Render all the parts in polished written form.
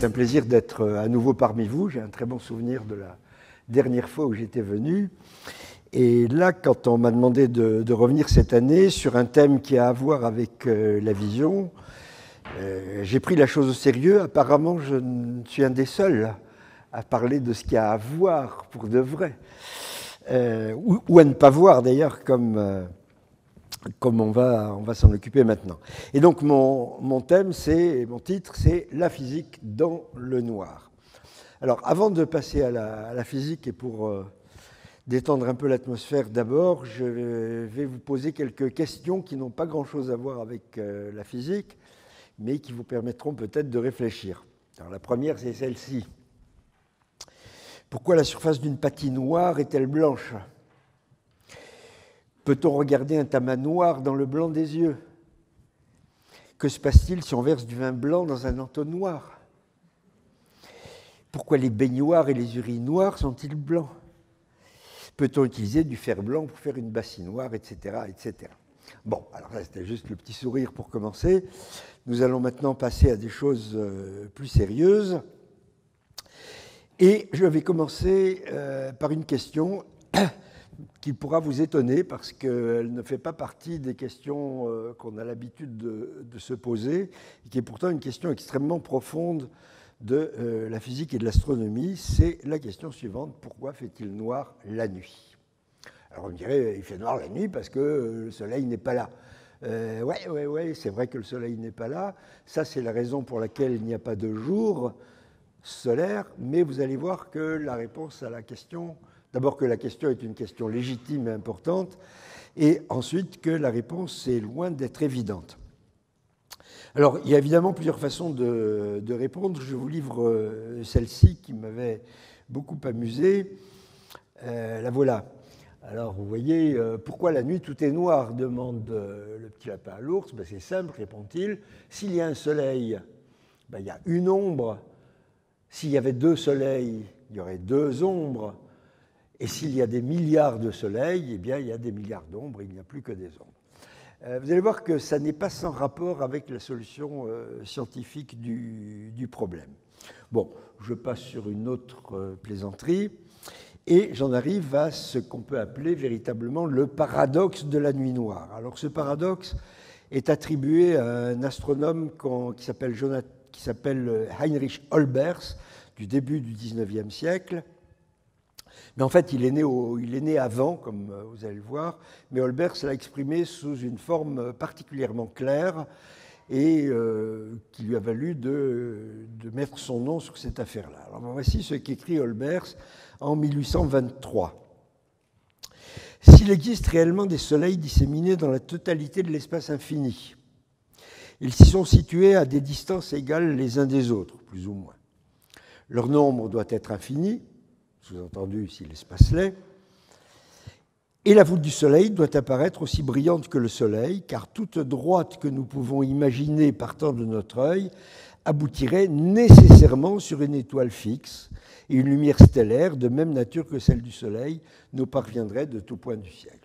C'est un plaisir d'être à nouveau parmi vous. J'ai un très bon souvenir de la dernière fois où j'étais venu. Et là, quand on m'a demandé de revenir cette année sur un thème qui a à voir avec la vision, j'ai pris la chose au sérieux. Apparemment, je suis un des seuls à parler de ce qu'il y a à voir pour de vrai. Ou à ne pas voir d'ailleurs, comme on va s'en occuper maintenant. Et donc mon thème, mon titre, c'est « La physique dans le noir ». Alors avant de passer à la physique et pour détendre un peu l'atmosphère d'abord, je vais vous poser quelques questions qui n'ont pas grand-chose à voir avec la physique, mais qui vous permettront peut-être de réfléchir. Alors la première, c'est celle-ci. Pourquoi la surface d'une patinoire est-elle blanche ? Peut-on regarder un tamas noir dans le blanc des yeux ? Que se passe-t-il si on verse du vin blanc dans un entonnoir ? Pourquoi les baignoires et les urinoirs sont-ils blancs ? Peut-on utiliser du fer blanc pour faire une bassinoire, etc., etc. Bon, alors là, c'était juste le petit sourire pour commencer. Nous allons maintenant passer à des choses plus sérieuses. Et je vais commencer par une question qui pourra vous étonner parce qu'elle ne fait pas partie des questions qu'on a l'habitude de se poser, et qui est pourtant une question extrêmement profonde de la physique et de l'astronomie. C'est la question suivante: pourquoi fait-il noir la nuit ? Alors on me dirait, il fait noir la nuit parce que le soleil n'est pas là. Ouais, c'est vrai que le soleil n'est pas là. Ça, c'est la raison pour laquelle il n'y a pas de jour solaire, mais vous allez voir que la réponse à la question... D'abord que la question est une question légitime et importante, et ensuite que la réponse est loin d'être évidente. Alors, il y a évidemment plusieurs façons de répondre. Je vous livre celle-ci qui m'avait beaucoup amusé. La voilà. Alors, vous voyez, pourquoi la nuit tout est noir ? Demande le petit lapin à l'ours. Ben, c'est simple, répond-il. S'il y a un soleil, ben, il y a une ombre. S'il y avait deux soleils, il y aurait deux ombres. Et s'il y a des milliards de soleils, eh bien, il y a des milliards d'ombres, il n'y a plus que des ombres. Vous allez voir que ça n'est pas sans rapport avec la solution scientifique du problème. Bon, je passe sur une autre plaisanterie, et j'en arrive à ce qu'on peut appeler véritablement le paradoxe de la nuit noire. Alors ce paradoxe est attribué à un astronome qui s'appelle Heinrich Olbers, du début du XIXe siècle. Mais en fait, il est né avant, comme vous allez le voir, mais Olbers l'a exprimé sous une forme particulièrement claire et qui lui a valu de mettre son nom sur cette affaire-là. Alors voici ce qu'écrit Olbers en 1823. « S'il existe réellement des soleils disséminés dans la totalité de l'espace infini, ils s'y sont situés à des distances égales les uns des autres, plus ou moins. Leur nombre doit être infini, sous-entendu si l'espace l'est, et la voûte du Soleil doit apparaître aussi brillante que le Soleil, car toute droite que nous pouvons imaginer partant de notre œil aboutirait nécessairement sur une étoile fixe, et une lumière stellaire de même nature que celle du Soleil nous parviendrait de tout point du ciel. »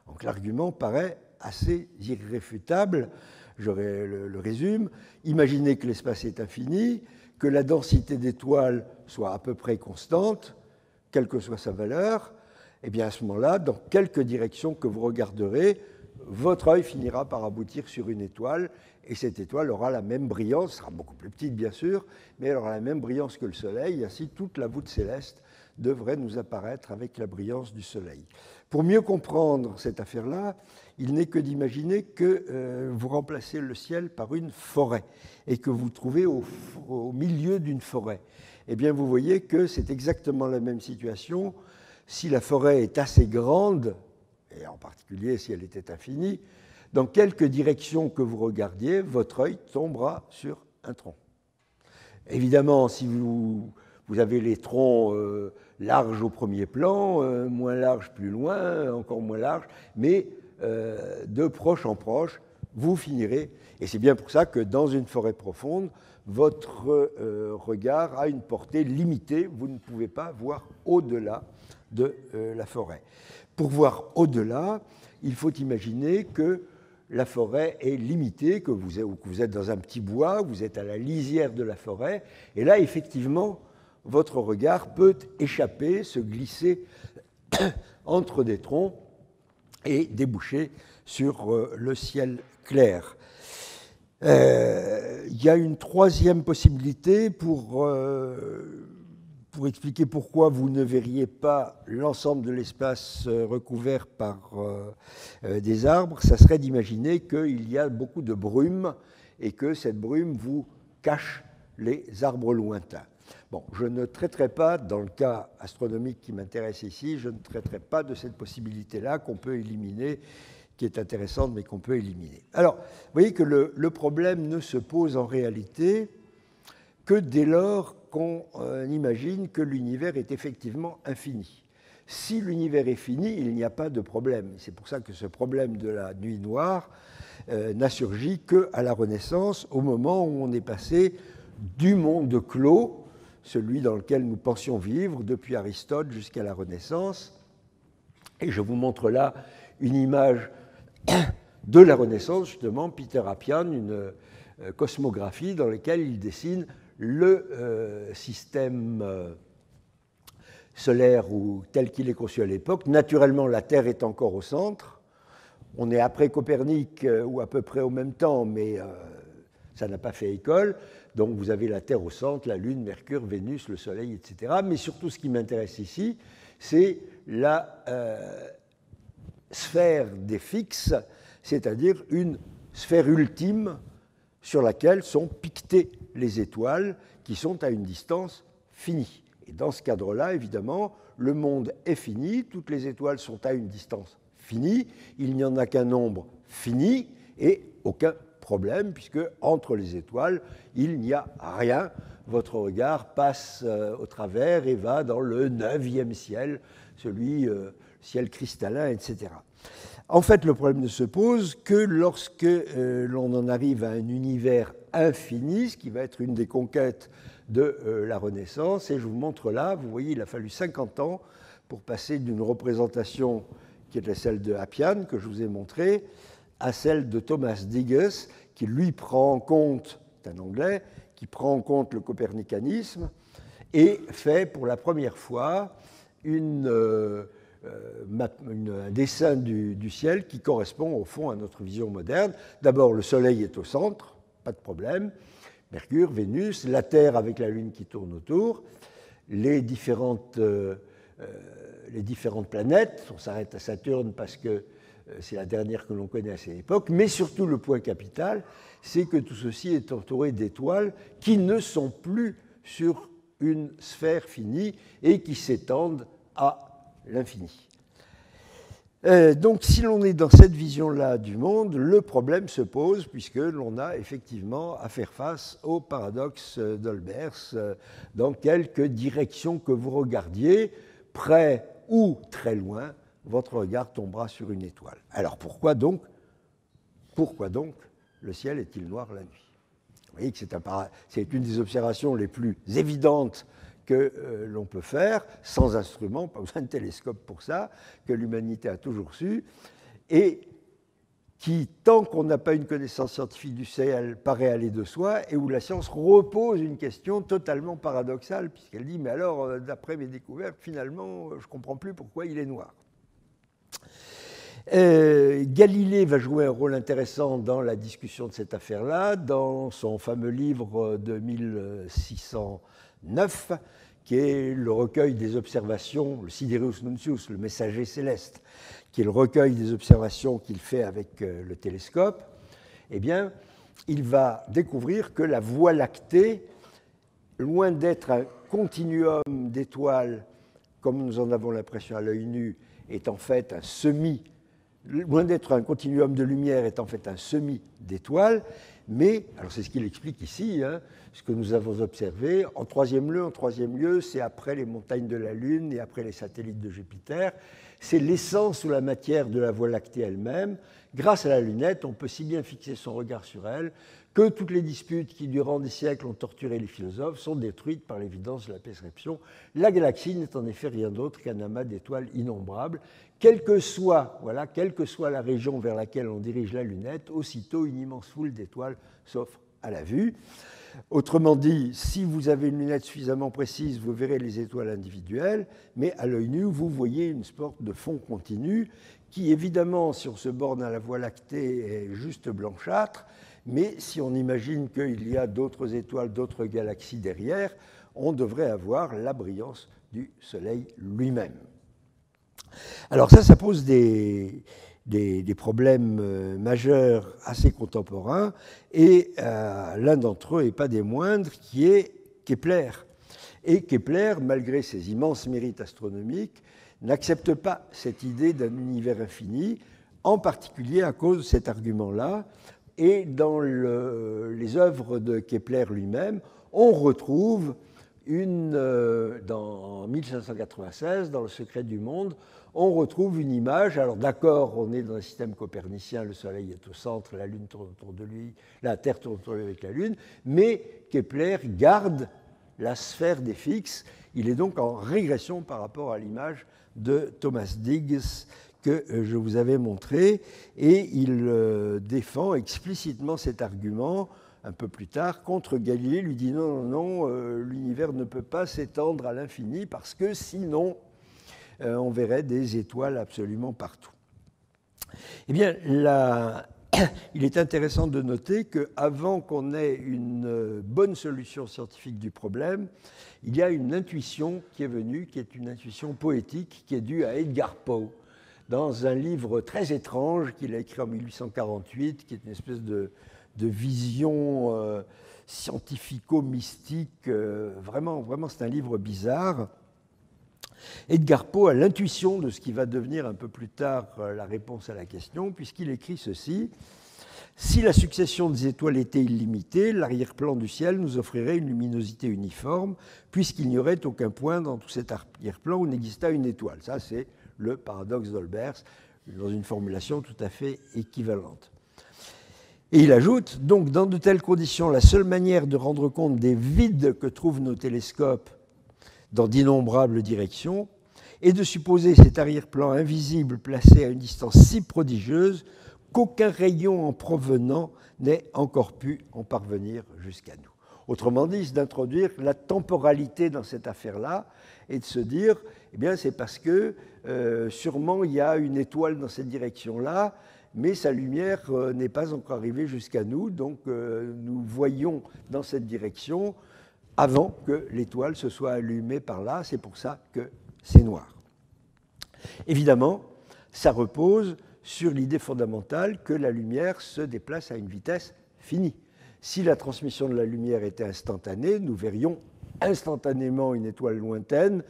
Donc l'argument paraît assez irréfutable. Je le résume. Imaginez que l'espace est infini, que la densité d'étoiles soit à peu près constante, quelle que soit sa valeur, eh bien à ce moment-là, dans quelque direction que vous regarderez, votre œil finira par aboutir sur une étoile, et cette étoile aura la même brillance, sera beaucoup plus petite bien sûr, mais elle aura la même brillance que le Soleil, et ainsi toute la voûte céleste devrait nous apparaître avec la brillance du Soleil. Pour mieux comprendre cette affaire-là, il n'est que d'imaginer que vous remplacez le ciel par une forêt, et que vous trouvez au milieu d'une forêt. Eh bien, vous voyez que c'est exactement la même situation. Si la forêt est assez grande, et en particulier si elle était infinie, dans quelque direction que vous regardiez, votre œil tombera sur un tronc. Évidemment, si vous avez les troncs larges au premier plan, moins larges plus loin, encore moins larges, mais de proche en proche, vous finirez. Et c'est bien pour ça que dans une forêt profonde, votre regard a une portée limitée. Vous ne pouvez pas voir au-delà de la forêt. Pour voir au-delà, il faut imaginer que la forêt est limitée, que vous êtes dans un petit bois, vous êtes à la lisière de la forêt, et là, effectivement, votre regard peut échapper, se glisser entre des troncs et déboucher sur le ciel clair. Il y a une troisième possibilité pour expliquer pourquoi vous ne verriez pas l'ensemble de l'espace recouvert par des arbres. Ça serait d'imaginer qu'il y a beaucoup de brume et que cette brume vous cache les arbres lointains. Bon, je ne traiterai pas, dans le cas astronomique qui m'intéresse ici, je ne traiterai pas de cette possibilité-là qu'on peut éliminer, qui est intéressante, mais qu'on peut éliminer. Alors, vous voyez que le problème ne se pose en réalité que dès lors qu'on imagine que l'univers est effectivement infini. Si l'univers est fini, il n'y a pas de problème. C'est pour ça que ce problème de la nuit noire n'a surgi qu'à la Renaissance, au moment où on est passé du monde clos, celui dans lequel nous pensions vivre depuis Aristote jusqu'à la Renaissance. Et je vous montre là une image de la Renaissance, justement, Peter Appian, une cosmographie dans laquelle il dessine le système solaire tel qu'il est conçu à l'époque. Naturellement, la Terre est encore au centre. On est après Copernic, ou à peu près au même temps, mais ça n'a pas fait école. Donc vous avez la Terre au centre, la Lune, Mercure, Vénus, le Soleil, etc. Mais surtout, ce qui m'intéresse ici, c'est la sphère des fixes, c'est-à-dire une sphère ultime sur laquelle sont piquetées les étoiles qui sont à une distance finie. Et dans ce cadre-là, évidemment, le monde est fini, toutes les étoiles sont à une distance finie, il n'y en a qu'un nombre fini et aucun problème, puisque entre les étoiles, il n'y a rien. Votre regard passe au travers et va dans le 9e ciel, celui ciel cristallin, etc. En fait, le problème ne se pose que lorsque l'on en arrive à un univers infini, ce qui va être une des conquêtes de la Renaissance. Et je vous montre là, vous voyez, il a fallu 50 ans pour passer d'une représentation qui était celle de Appian, que je vous ai montrée, à celle de Thomas Digges, qui lui prend en compte, c'est un Anglais, qui prend en compte le copernicanisme et fait pour la première fois un dessin du ciel qui correspond au fond à notre vision moderne. D'abord, le Soleil est au centre, pas de problème. Mercure, Vénus, la Terre avec la Lune qui tourne autour, les différentes planètes. On s'arrête à Saturne parce que c'est la dernière que l'on connaît à cette époque, mais surtout le point capital, c'est que tout ceci est entouré d'étoiles qui ne sont plus sur une sphère finie et qui s'étendent à l'infini. Donc si l'on est dans cette vision-là du monde, le problème se pose puisque l'on a effectivement à faire face au paradoxe d'Olbers. Dans quelque direction que vous regardiez, près ou très loin, votre regard tombera sur une étoile. Alors pourquoi donc le ciel est-il noir la nuit? Vous voyez que c'est une des observations les plus évidentes que l'on peut faire, sans instrument, pas besoin de télescope pour ça, que l'humanité a toujours su, et qui, tant qu'on n'a pas une connaissance scientifique du ciel, paraît aller de soi, et où la science repose une question totalement paradoxale, puisqu'elle dit, mais alors, d'après mes découvertes, finalement, je ne comprends plus pourquoi il est noir. Galilée va jouer un rôle intéressant dans la discussion de cette affaire-là, dans son fameux livre de 1609, qui est le recueil des observations, le Sidereus Nuncius, le messager céleste, qui est le recueil des observations qu'il fait avec le télescope. Eh bien, il va découvrir que la Voie lactée, loin d'être un continuum d'étoiles, comme nous en avons l'impression à l'œil nu, est en fait loin d'être un continuum de lumière, est en fait un semis d'étoiles, mais, alors c'est ce qu'il explique ici, ce que nous avons observé, en troisième lieu, c'est après les montagnes de la Lune et après les satellites de Jupiter, c'est l'essence ou la matière de la Voie lactée elle-même. Grâce à la lunette, on peut si bien fixer son regard sur elle que toutes les disputes qui, durant des siècles, ont torturé les philosophes sont détruites par l'évidence de la perception. La galaxie n'est en effet rien d'autre qu'un amas d'étoiles innombrables. Quelle que soit la région vers laquelle on dirige la lunette, aussitôt une immense foule d'étoiles s'offre à la vue. Autrement dit, si vous avez une lunette suffisamment précise, vous verrez les étoiles individuelles, mais à l'œil nu, vous voyez une sorte de fond continu qui, évidemment, si on se borne à la Voie lactée, est juste blanchâtre, mais si on imagine qu'il y a d'autres étoiles, d'autres galaxies derrière, on devrait avoir la brillance du Soleil lui-même. Alors ça pose des problèmes majeurs assez contemporains, et l'un d'entre eux, et pas des moindres, qui est Kepler. Et Kepler, malgré ses immenses mérites astronomiques, n'accepte pas cette idée d'un univers infini, en particulier à cause de cet argument-là. Et dans les œuvres de Kepler lui-même, on retrouve en 1596, dans Le secret du monde, on retrouve une image. Alors d'accord, on est dans un système copernicien, le Soleil est au centre, la Lune tourne autour de lui, la Terre tourne autour de lui avec la Lune, mais Kepler garde la sphère des fixes. Il est donc en régression par rapport à l'image de Thomas Digges que je vous avais montré, et il défend explicitement cet argument un peu plus tard contre Galilée, lui dit non, l'univers ne peut pas s'étendre à l'infini parce que sinon on verrait des étoiles absolument partout. Eh bien, il est intéressant de noter qu'avant qu'on ait une bonne solution scientifique du problème, il y a une intuition qui est venue, qui est une intuition poétique, qui est due à Edgar Poe, dans un livre très étrange qu'il a écrit en 1848, qui est une espèce de vision scientifico-mystique. Vraiment, c'est un livre bizarre. Edgar Poe a l'intuition de ce qui va devenir un peu plus tard la réponse à la question, puisqu'il écrit ceci. Si la succession des étoiles était illimitée, l'arrière-plan du ciel nous offrirait une luminosité uniforme, puisqu'il n'y aurait aucun point dans tout cet arrière-plan où n'existât une étoile. Ça, c'est le paradoxe d'Olbers, dans une formulation tout à fait équivalente. Et il ajoute, donc, dans de telles conditions, la seule manière de rendre compte des vides que trouvent nos télescopes dans d'innombrables directions est de supposer cet arrière-plan invisible placé à une distance si prodigieuse qu'aucun rayon en provenant n'ait encore pu en parvenir jusqu'à nous. Autrement dit, c'est d'introduire la temporalité dans cette affaire-là et de se dire, eh bien, c'est parce que sûrement il y a une étoile dans cette direction-là, mais sa lumière n'est pas encore arrivée jusqu'à nous, donc nous voyons dans cette direction avant que l'étoile se soit allumée par là, c'est pour ça que c'est noir. Évidemment, ça repose sur l'idée fondamentale que la lumière se déplace à une vitesse finie. Si la transmission de la lumière était instantanée, nous verrions instantanément une étoile lointaine,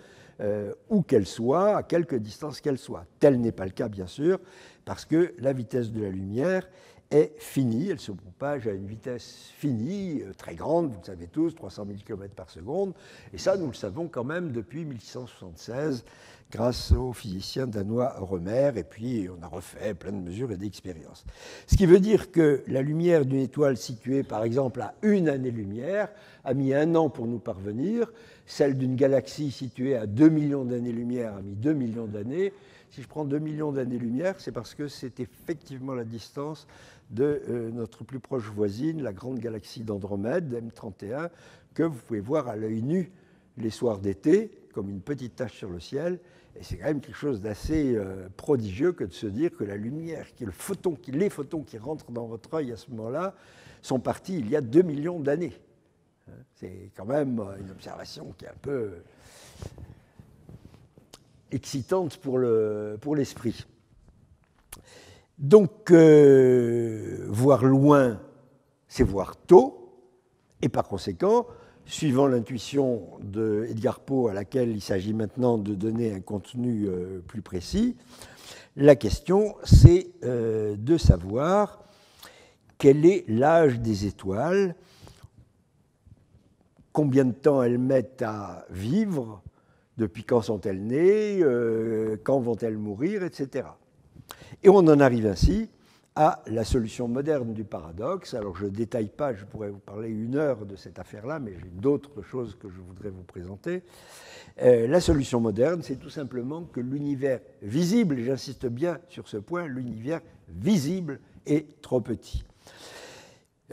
où qu'elle soit, à quelque distance qu'elle soit. Tel n'est pas le cas, bien sûr, parce que la vitesse de la lumière est finie, elle se propage à une vitesse finie, très grande, vous le savez tous, 300 000 km par seconde, et ça, nous le savons quand même depuis 1676, grâce au physicien danois Rømer, et puis on a refait plein de mesures et d'expériences. Ce qui veut dire que la lumière d'une étoile située, par exemple, à 1 année-lumière, a mis 1 an pour nous parvenir, celle d'une galaxie située à 2 millions d'années-lumière a mis 2 millions d'années. Si je prends 2 millions d'années-lumière, c'est parce que c'est effectivement la distance de notre plus proche voisine, la grande galaxie d'Andromède, M31, que vous pouvez voir à l'œil nu les soirs d'été, comme une petite tache sur le ciel. Et c'est quand même quelque chose d'assez prodigieux que de se dire que la lumière, les photons qui rentrent dans votre œil à ce moment-là, sont partis il y a 2 millions d'années. C'est quand même une observation qui est un peu excitante pour l'esprit. Donc, voir loin, c'est voir tôt, et par conséquent, suivant l'intuition d'Edgar Poe à laquelle il s'agit maintenant de donner un contenu plus précis, la question, c'est de savoir quel est l'âge des étoiles, combien de temps elles mettent à vivre, depuis quand sont-elles nées, quand vont-elles mourir, etc. Et on en arrive ainsi à la solution moderne du paradoxe. Alors je ne détaille pas, je pourrais vous parler 1 heure de cette affaire-là, mais j'ai d'autres choses que je voudrais vous présenter. La solution moderne, c'est tout simplement que l'univers visible, et j'insiste bien sur ce point, l'univers visible est trop petit.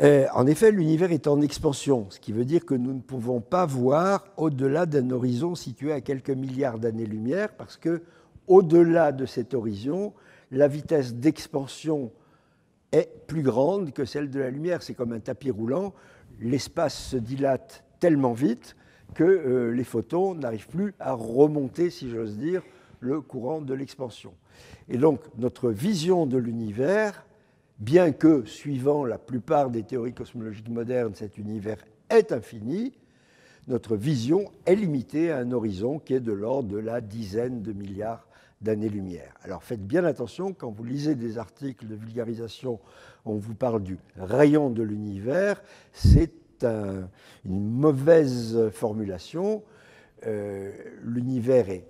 En effet, l'univers est en expansion, ce qui veut dire que nous ne pouvons pas voir au-delà d'un horizon situé à quelques milliards d'années-lumière, parce que au-delà de cet horizon, la vitesse d'expansion est plus grande que celle de la lumière. C'est comme un tapis roulant, l'espace se dilate tellement vite que les photons n'arrivent plus à remonter, si j'ose dire, le courant de l'expansion. Et donc, notre vision de l'univers, bien que, suivant la plupart des théories cosmologiques modernes, cet univers est infini, notre vision est limitée à un horizon qui est de l'ordre de la dizaine de milliards d'années-lumière. Alors faites bien attention, quand vous lisez des articles de vulgarisation, on vous parle du rayon de l'univers, c'est une mauvaise formulation. L'univers est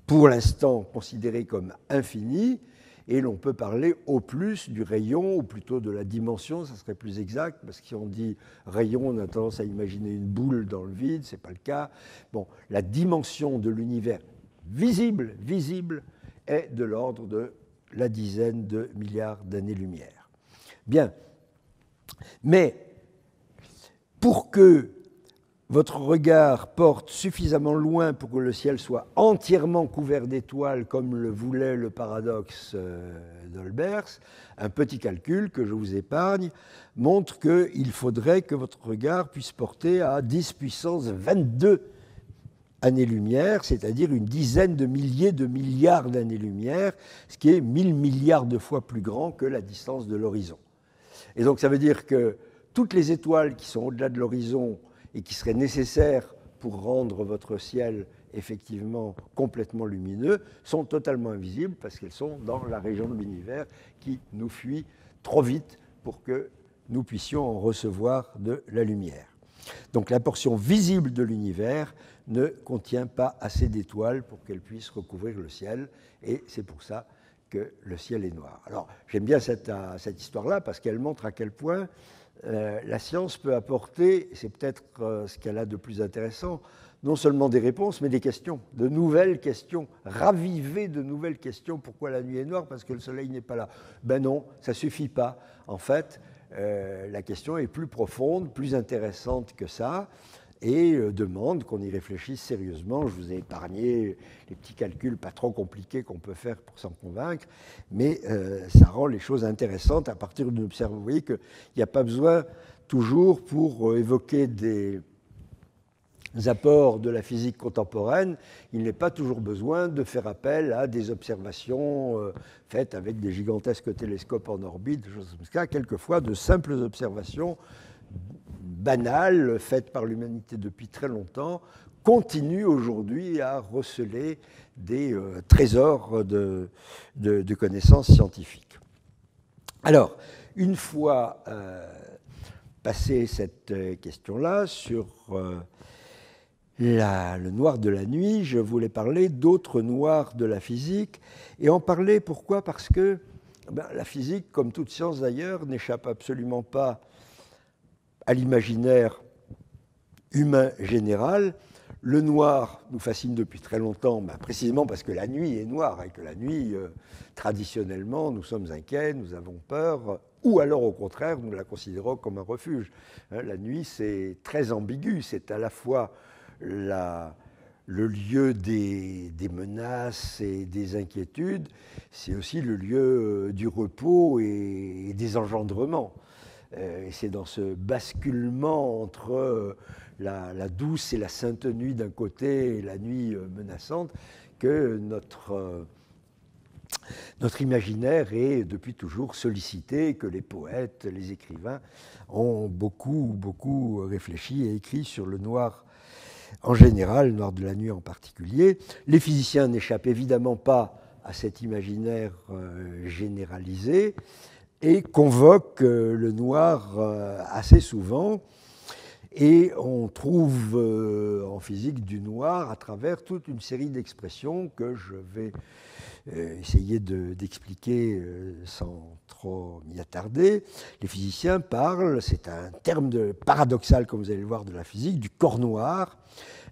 pour l'instant considéré comme infini, et l'on peut parler au plus du rayon, ou plutôt de la dimension, ça serait plus exact, parce que si on dit rayon, on a tendance à imaginer une boule dans le vide, ce n'est pas le cas. Bon, la dimension de l'univers visible, est de l'ordre de la dizaine de milliards d'années-lumière. Bien, mais pour que votre regard porte suffisamment loin pour que le ciel soit entièrement couvert d'étoiles, comme le voulait le paradoxe d'Olbers, un petit calcul que je vous épargne montre qu'il faudrait que votre regard puisse porter à 10 puissance 22 années-lumière, c'est-à-dire une dizaine de milliers de milliards d'années-lumière, ce qui est 1000 milliards de fois plus grand que la distance de l'horizon. Et donc ça veut dire que toutes les étoiles qui sont au-delà de l'horizon et qui seraient nécessaires pour rendre votre ciel effectivement complètement lumineux sont totalement invisibles parce qu'elles sont dans la région de l'univers qui nous fuit trop vite pour que nous puissions en recevoir de la lumière. Donc la portion visible de l'univers ne contient pas assez d'étoiles pour qu'elles puissent recouvrir le ciel, et c'est pour ça que le ciel est noir. Alors j'aime bien cette histoire-là parce qu'elle montre à quel point la science peut apporter, c'est peut-être ce qu'elle a de plus intéressant, non seulement des réponses, mais des questions, de nouvelles questions, raviver de nouvelles questions. Pourquoi la nuit est noire? Parce que le soleil n'est pas là. Ben non, ça ne suffit pas. En fait, la question est plus profonde, plus intéressante que ça, et demande qu'on y réfléchisse sérieusement. Je vous ai épargné les petits calculs pas trop compliqués qu'on peut faire pour s'en convaincre, mais ça rend les choses intéressantes à partir d'une observation. Vous voyez qu'il n'y a pas besoin toujours, pour évoquer des apports de la physique contemporaine, il n'est pas toujours besoin de faire appel à des observations faites avec des gigantesques télescopes en orbite, des choses comme ça. Quelquefois, de simples observations banales, faites par l'humanité depuis très longtemps, continuent aujourd'hui à receler des trésors de connaissances scientifiques. Alors, une fois passé cette question-là sur le noir de la nuit, je voulais parler d'autres noirs de la physique, et en parler pourquoi? Parce que la physique, comme toute science d'ailleurs, n'échappe absolument pas à l'imaginaire humain général. Le noir nous fascine depuis très longtemps, précisément parce que la nuit est noire, et que la nuit, traditionnellement, nous sommes inquiets, nous avons peur, ou alors au contraire, nous la considérons comme un refuge. La nuit, c'est très ambigu, c'est à la fois le lieu des menaces et des inquiétudes, c'est aussi le lieu du repos et des engendrements. Et c'est dans ce basculement entre la douce et la sainte nuit d'un côté et la nuit menaçante que notre imaginaire est depuis toujours sollicité, que les poètes, les écrivains ont beaucoup réfléchi et écrit sur le noir en général, le noir de la nuit en particulier. Les physiciens n'échappent évidemment pas à cet imaginaire généralisé et convoquent le noir assez souvent. Et on trouve en physique du noir à travers toute une série d'expressions que je vais essayer d'expliquer sans trop m'y attarder. Les physiciens parlent, c'est un terme paradoxal, comme vous allez le voir, de la physique, du corps noir,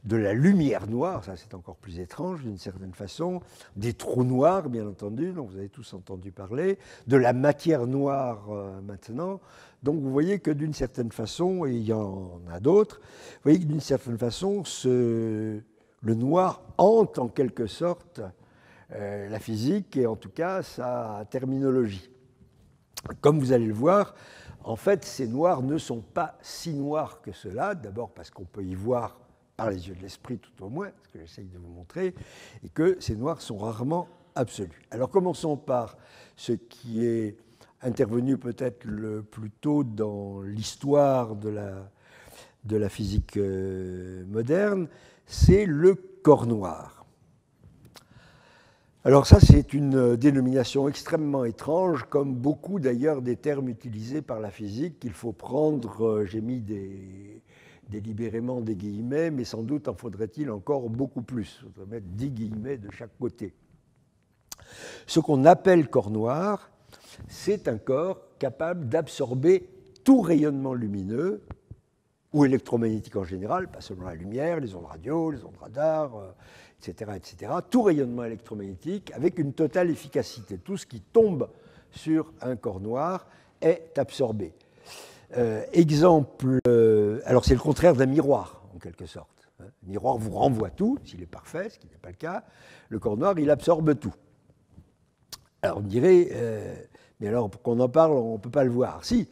de la lumière noire, ça c'est encore plus étrange d'une certaine façon, des trous noirs, bien entendu, dont vous avez tous entendu parler, de la matière noire maintenant. Donc vous voyez que d'une certaine façon, et il y en a d'autres, vous voyez que d'une certaine façon, le noir hante en quelque sorte la physique et en tout cas sa terminologie. Comme vous allez le voir, en fait, ces noirs ne sont pas si noirs que cela, d'abord parce qu'on peut y voir par les yeux de l'esprit tout au moins, ce que j'essaye de vous montrer, et que ces noirs sont rarement absolus. Alors commençons par ce qui est intervenu peut-être le plus tôt dans l'histoire de la physique moderne, c'est le corps noir. Alors ça, c'est une dénomination extrêmement étrange, comme beaucoup d'ailleurs des termes utilisés par la physique qu'il faut prendre, j'ai mis délibérément des guillemets, mais sans doute en faudrait-il encore beaucoup plus. Il faudrait mettre 10 guillemets de chaque côté. Ce qu'on appelle corps noir, c'est un corps capable d'absorber tout rayonnement lumineux ou électromagnétique en général, pas seulement la lumière, les ondes radio, les ondes radar, etc., etc. Tout rayonnement électromagnétique avec une totale efficacité. Tout ce qui tombe sur un corps noir est absorbé. Exemple, alors c'est le contraire d'un miroir, en quelque sorte. Le miroir vous renvoie tout, s'il est parfait, ce qui n'est pas le cas. Le corps noir, il absorbe tout. Alors on dirait, mais alors pour qu'on en parle, on ne peut pas le voir. Si,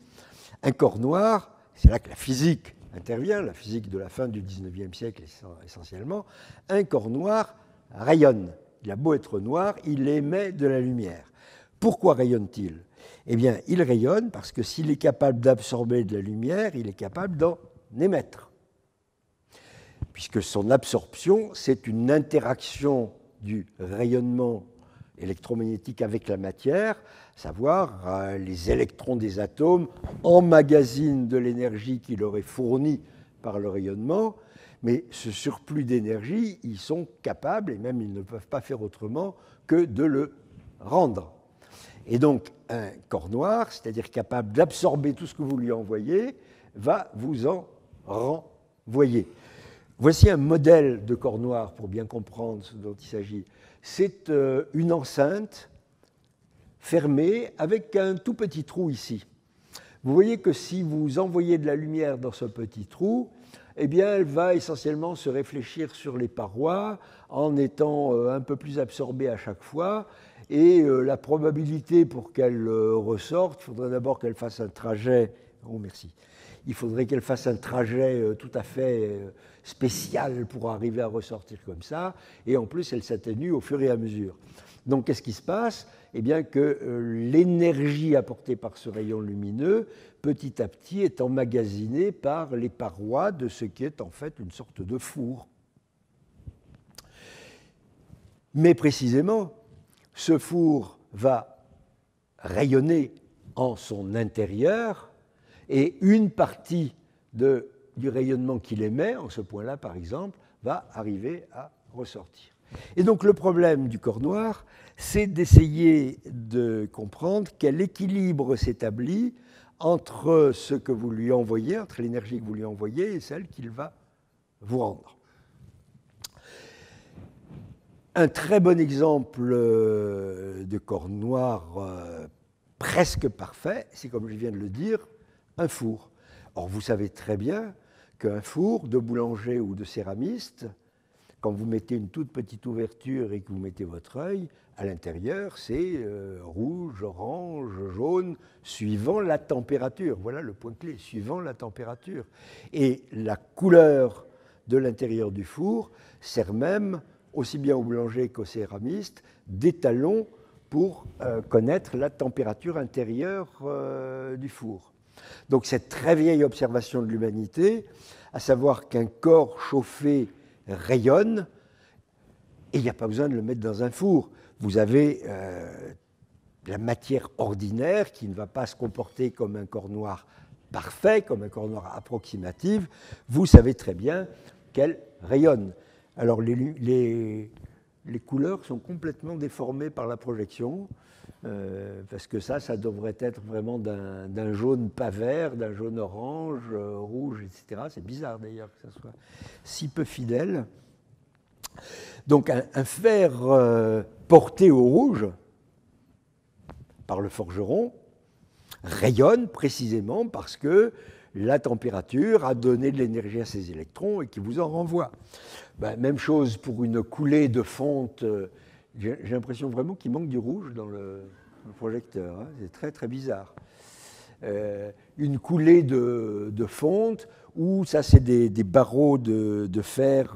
un corps noir, c'est là que la physique intervient, la physique de la fin du 19e siècle essentiellement, un corps noir rayonne. Il a beau être noir, il émet de la lumière. Pourquoi rayonne-t-il ? Eh bien, il rayonne parce que s'il est capable d'absorber de la lumière, il est capable d'en émettre. Puisque son absorption, c'est une interaction du rayonnement électromagnétique avec la matière, à savoir les électrons des atomes emmagasinent de l'énergie qu'il aurait fournie par le rayonnement, mais ce surplus d'énergie, ils sont capables, et même ils ne peuvent pas faire autrement, que de le rendre. Et donc, un corps noir, c'est-à-dire capable d'absorber tout ce que vous lui envoyez, va vous en renvoyer. Voici un modèle de corps noir pour bien comprendre ce dont il s'agit. C'est une enceinte fermée avec un tout petit trou ici. Vous voyez que si vous envoyez de la lumière dans ce petit trou, eh bien, elle va essentiellement se réfléchir sur les parois en étant un peu plus absorbée à chaque fois. Et la probabilité pour qu'elle ressorte, il faudrait d'abord qu'elle fasse un trajet. Oh, merci. Il faudrait qu'elle fasse un trajet tout à fait spécial pour arriver à ressortir comme ça. Et en plus, elle s'atténue au fur et à mesure. Donc, qu'est-ce qui se passe ? Eh bien, que l'énergie apportée par ce rayon lumineux, petit à petit, est emmagasinée par les parois de ce qui est en fait une sorte de four. Mais précisément, ce four va rayonner en son intérieur et une partie du rayonnement qu'il émet, en ce point-là par exemple, va arriver à ressortir. Et donc le problème du corps noir, c'est d'essayer de comprendre quel équilibre s'établit entre ce que vous lui envoyez, entre l'énergie que vous lui envoyez et celle qu'il va vous rendre. Un très bon exemple de corps noir presque parfait, c'est comme je viens de le dire, un four. Or, vous savez très bien qu'un four de boulanger ou de céramiste, quand vous mettez une toute petite ouverture et que vous mettez votre œil, à l'intérieur, c'est rouge, orange, jaune, suivant la température. Voilà le point clé, suivant la température. Et la couleur de l'intérieur du four sert même, aussi bien au boulanger qu'au céramiste, d'étalon pour connaître la température intérieure du four. Donc cette très vieille observation de l'humanité, à savoir qu'un corps chauffé rayonne, et il n'y a pas besoin de le mettre dans un four. Vous avez la matière ordinaire qui ne va pas se comporter comme un corps noir parfait, comme un corps noir approximatif. Vous savez très bien qu'elle rayonne. Alors les les couleurs sont complètement déformées par la projection, parce que ça devrait être vraiment d'un jaune pas vert, d'un jaune orange, rouge, etc. C'est bizarre d'ailleurs que ça soit si peu fidèle. Donc un fer porté au rouge par le forgeron rayonne précisément parce que la température a donné de l'énergie à ses électrons et qui vous en renvoie. Ben, même chose pour une coulée de fonte. J'ai l'impression vraiment qu'il manque du rouge dans le projecteur. Hein. C'est très très bizarre. Une coulée de fonte, où ça c'est des barreaux de fer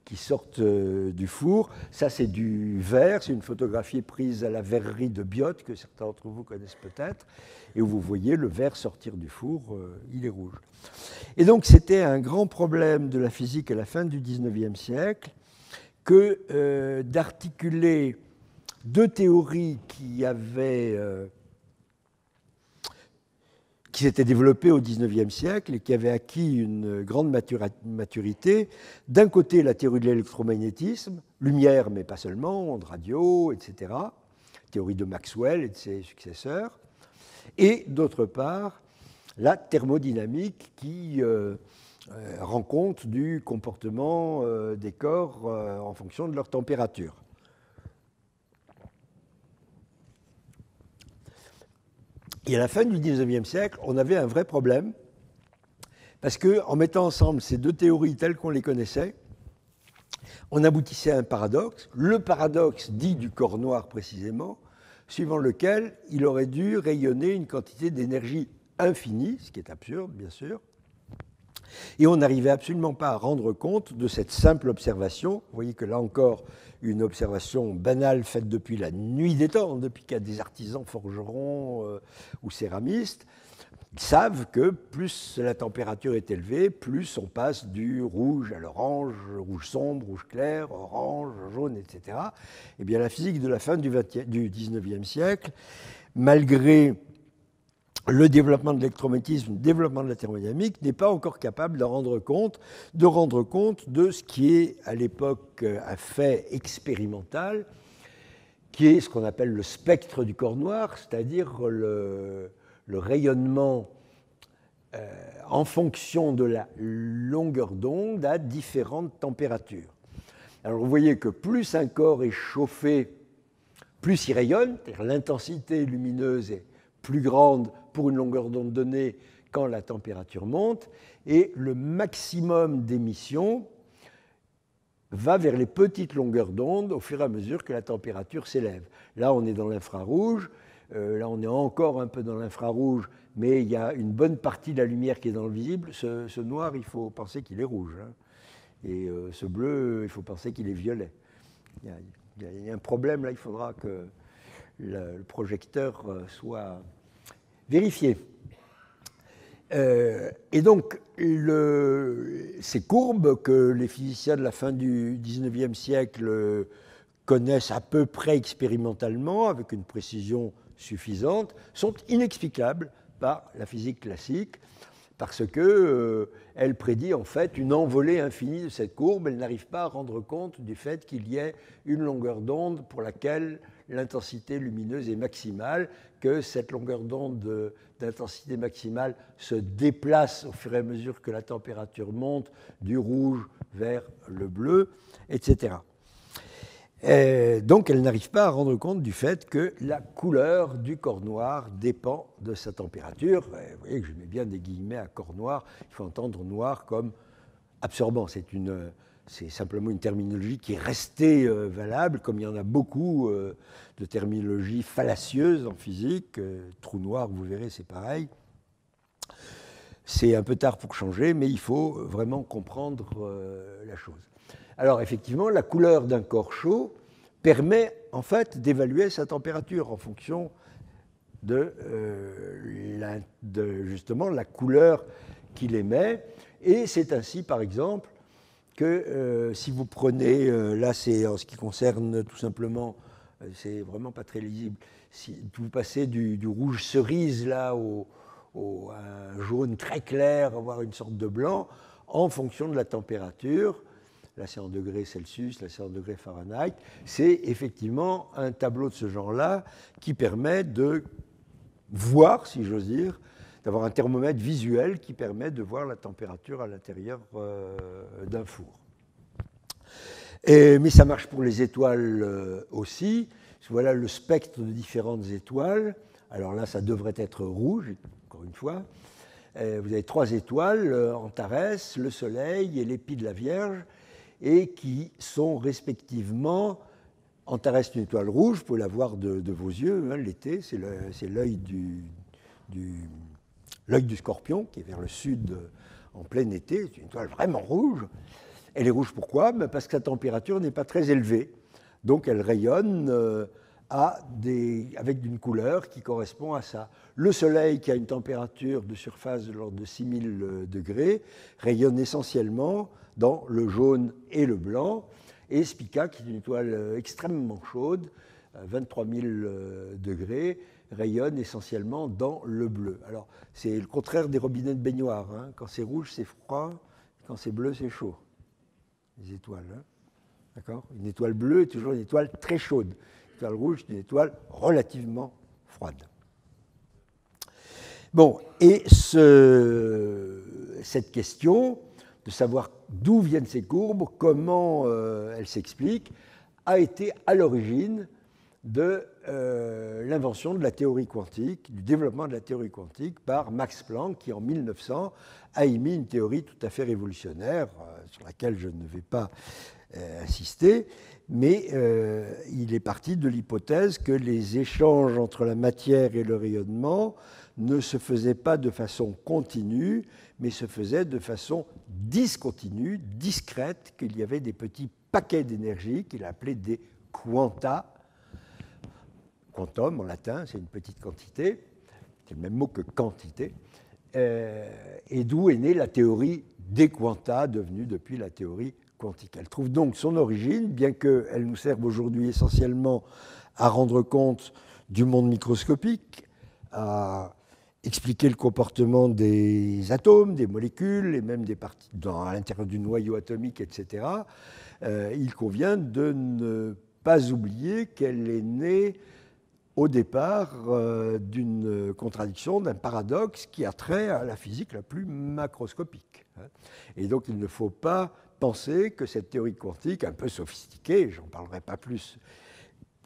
qui sortent du four. Ça c'est du verre, c'est une photographie prise à la verrerie de Biot, que certains d'entre vous connaissent peut-être, et où vous voyez le verre sortir du four, il est rouge. Et donc c'était un grand problème de la physique à la fin du XIXe siècle, que d'articuler deux théories qui s'étaient développées au XIXe siècle et qui avaient acquis une grande maturité. D'un côté, la théorie de l'électromagnétisme, lumière, mais pas seulement, ondes radio, etc., théorie de Maxwell et de ses successeurs, et d'autre part, la thermodynamique qui rend compte du comportement des corps en fonction de leur température. Et à la fin du XIXe siècle, on avait un vrai problème, parce qu'en mettant ensemble ces deux théories telles qu'on les connaissait, on aboutissait à un paradoxe, le paradoxe dit du corps noir précisément, suivant lequel il aurait dû rayonner une quantité d'énergie infinie, ce qui est absurde, bien sûr, et on n'arrivait absolument pas à rendre compte de cette simple observation. Vous voyez que là encore, une observation banale faite depuis la nuit des temps, depuis qu'il y a des artisans forgerons ou céramistes, savent que plus la température est élevée, plus on passe du rouge à l'orange, rouge sombre, rouge clair, orange, jaune, etc. Eh bien, la physique de la fin du XIXe siècle, malgré le développement de l'électromagnétisme, le développement de la thermodynamique, n'est pas encore capable de rendre compte de ce qui est à l'époque un fait expérimental, qui est ce qu'on appelle le spectre du corps noir, c'est-à-dire le rayonnement en fonction de la longueur d'onde à différentes températures. Alors vous voyez que plus un corps est chauffé, plus il rayonne, c'est-à-dire l'intensité lumineuse est plus grande pour une longueur d'onde donnée quand la température monte, et le maximum d'émission va vers les petites longueurs d'onde au fur et à mesure que la température s'élève. Là, on est dans l'infrarouge, là, on est encore un peu dans l'infrarouge, mais il y a une bonne partie de la lumière qui est dans le visible. Ce noir, il faut penser qu'il est rouge, hein. Et ce bleu, il faut penser qu'il est violet. Il y a un problème, là, il faudra que le projecteur soit vérifié. Et donc, ces courbes que les physiciens de la fin du XIXe siècle connaissent à peu près expérimentalement, avec une précision suffisante, sont inexplicables par la physique classique, parce qu'elle prédit en fait une envolée infinie de cette courbe. Elle n'arrive pas à rendre compte du fait qu'il y ait une longueur d'onde pour laquelle l'intensité lumineuse est maximale, que cette longueur d'onde d'intensité maximale se déplace au fur et à mesure que la température monte du rouge vers le bleu, etc. Donc elle n'arrive pas à rendre compte du fait que la couleur du corps noir dépend de sa température. Vous voyez que je mets bien des guillemets à corps noir, il faut entendre noir comme absorbant. C'est simplement une terminologie qui est restée valable, comme il y en a beaucoup de terminologies fallacieuses en physique. Trou noir, vous verrez, c'est pareil. C'est un peu tard pour changer, mais il faut vraiment comprendre la chose. Alors effectivement, la couleur d'un corps chaud permet en fait d'évaluer sa température en fonction de justement la couleur qu'il émet. Et c'est ainsi, par exemple, que si vous prenez, là c'est en ce qui concerne tout simplement, c'est vraiment pas très lisible, si vous passez du rouge cerise là à un jaune très clair, voire une sorte de blanc, en fonction de la température, là c'est en degrés Celsius, là c'est en degrés Fahrenheit. C'est effectivement un tableau de ce genre-là qui permet de voir, si j'ose dire, d'avoir un thermomètre visuel qui permet de voir la température à l'intérieur d'un four. Mais ça marche pour les étoiles aussi. Voilà le spectre de différentes étoiles. Alors là, ça devrait être rouge, encore une fois. Vous avez 3 étoiles, Antares, le Soleil et l'épi de la Vierge, et qui sont respectivement, Antares, une étoile rouge, vous pouvez la voir de vos yeux, hein, l'été, c'est l'œil du Scorpion, qui est vers le sud en plein été, c'est une étoile vraiment rouge. Elle est rouge pourquoi? Parce que sa température n'est pas très élevée, donc elle rayonne avec une couleur qui correspond à ça. Le Soleil, qui a une température de surface de l'ordre de 6000 degrés, rayonne essentiellement dans le jaune et le blanc, et Spica, qui est une étoile extrêmement chaude, 23 000 degrés, rayonne essentiellement dans le bleu. Alors, c'est le contraire des robinets de baignoire. Hein. Quand c'est rouge, c'est froid, quand c'est bleu, c'est chaud. Les étoiles. Hein. D'accord ? Une étoile bleue est toujours une étoile très chaude. L'étoile rouge, c'est une étoile relativement froide. Bon, et cette question de savoir d'où viennent ces courbes, comment elles s'expliquent, a été à l'origine de l'invention de la théorie quantique, du développement de la théorie quantique par Max Planck, qui en 1900 a émis une théorie tout à fait révolutionnaire, sur laquelle je ne vais pas insister, mais il est parti de l'hypothèse que les échanges entre la matière et le rayonnement ne se faisaient pas de façon continue, mais se faisaient de façon discontinue, discrète, qu'il y avait des petits paquets d'énergie qu'il appelait des quanta. Quantum en latin, c'est une petite quantité, c'est le même mot que quantité, et d'où est née la théorie des quanta, devenue depuis la théorie quantique. Elle trouve donc son origine, bien qu'elle nous serve aujourd'hui essentiellement à rendre compte du monde microscopique, à expliquer le comportement des atomes, des molécules, et même des parties à l'intérieur du noyau atomique, etc. Il convient de ne pas oublier qu'elle est née au départ d'une contradiction, d'un paradoxe qui a trait à la physique la plus macroscopique. Et donc il ne faut pas penser que cette théorie quantique, un peu sophistiquée, j'en parlerai pas plus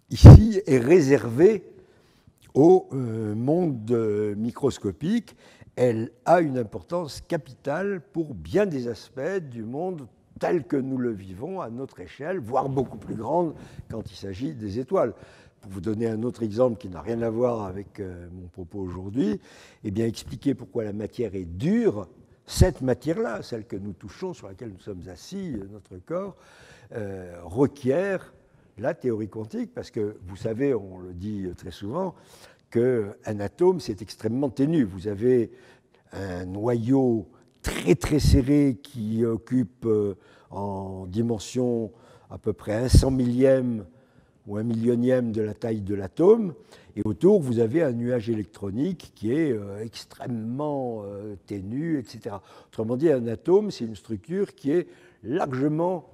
ici, est réservée au monde microscopique. Elle a une importance capitale pour bien des aspects du monde tel que nous le vivons à notre échelle, voire beaucoup plus grande quand il s'agit des étoiles. Pour vous donner un autre exemple qui n'a rien à voir avec mon propos aujourd'hui, eh bien expliquer pourquoi la matière est dure, cette matière-là, celle que nous touchons, sur laquelle nous sommes assis, notre corps, requiert la théorie quantique, parce que vous savez, on le dit très souvent, qu'un atome, c'est extrêmement ténu. Vous avez un noyau très très serré qui occupe en dimension à peu près 100 millième ou 1 millionième de la taille de l'atome, et autour vous avez un nuage électronique qui est extrêmement ténu, etc. Autrement dit, un atome, c'est une structure qui est largement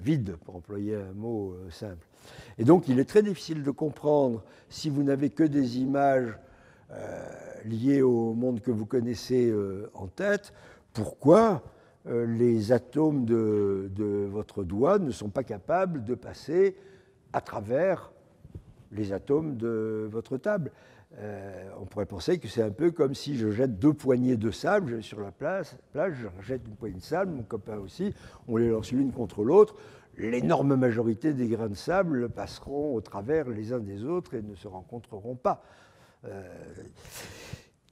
vide, pour employer un mot simple. Et donc il est très difficile de comprendre, si vous n'avez que des images liées au monde que vous connaissez en tête, pourquoi les atomes de votre doigt ne sont pas capables de passer à travers les atomes de votre table. On pourrait penser que c'est un peu comme si je jette 2 poignées de sable, je vais sur la plage, je jette une poignée de sable, mon copain aussi, on les lance l'une contre l'autre. L'énorme majorité des grains de sable passeront au travers les uns des autres et ne se rencontreront pas.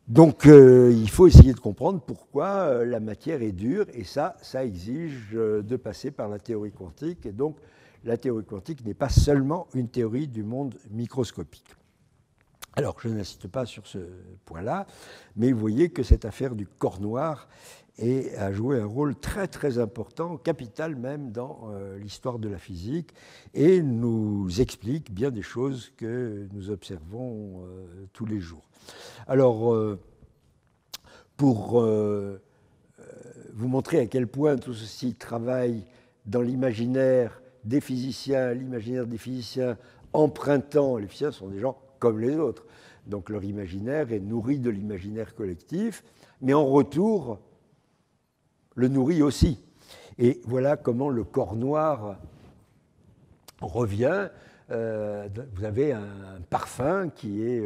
Donc il faut essayer de comprendre pourquoi la matière est dure, et ça exige de passer par la théorie quantique, et donc la théorie quantique n'est pas seulement une théorie du monde microscopique. Alors, je n'insiste pas sur ce point-là, mais vous voyez que cette affaire du corps noir a joué un rôle très très important, capital même dans l'histoire de la physique, et nous explique bien des choses que nous observons tous les jours. Alors, pour vous montrer à quel point tout ceci travaille dans l'imaginaire des physiciens, empruntant, les physiciens sont des gens comme les autres, donc leur imaginaire est nourri de l'imaginaire collectif, mais en retour, le nourrit aussi. Et voilà comment le corps noir revient. Vous avez un parfum qui est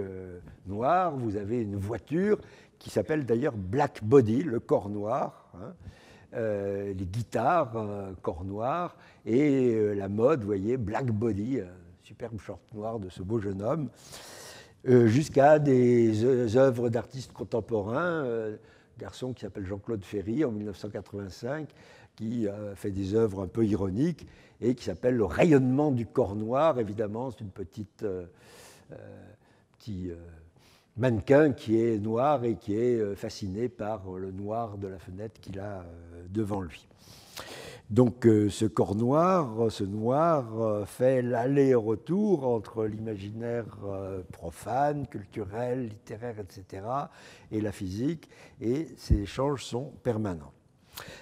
noir, vous avez une voiture qui s'appelle d'ailleurs Black Body, le corps noir, hein, les guitares, corps noir, et la mode, vous voyez, Black Body, superbe short noir de ce beau jeune homme, jusqu'à des œuvres d'artistes contemporains, garçon qui s'appelle Jean-Claude Ferry en 1985, qui a fait des œuvres un peu ironiques et qui s'appelle Le rayonnement du corps noir. Évidemment, c'est une petit mannequin qui est noir et qui est fasciné par le noir de la fenêtre qu'il a devant lui. Donc ce corps noir, ce noir fait l'aller-retour entre l'imaginaire profane, culturel, littéraire, etc., et la physique, et ces échanges sont permanents.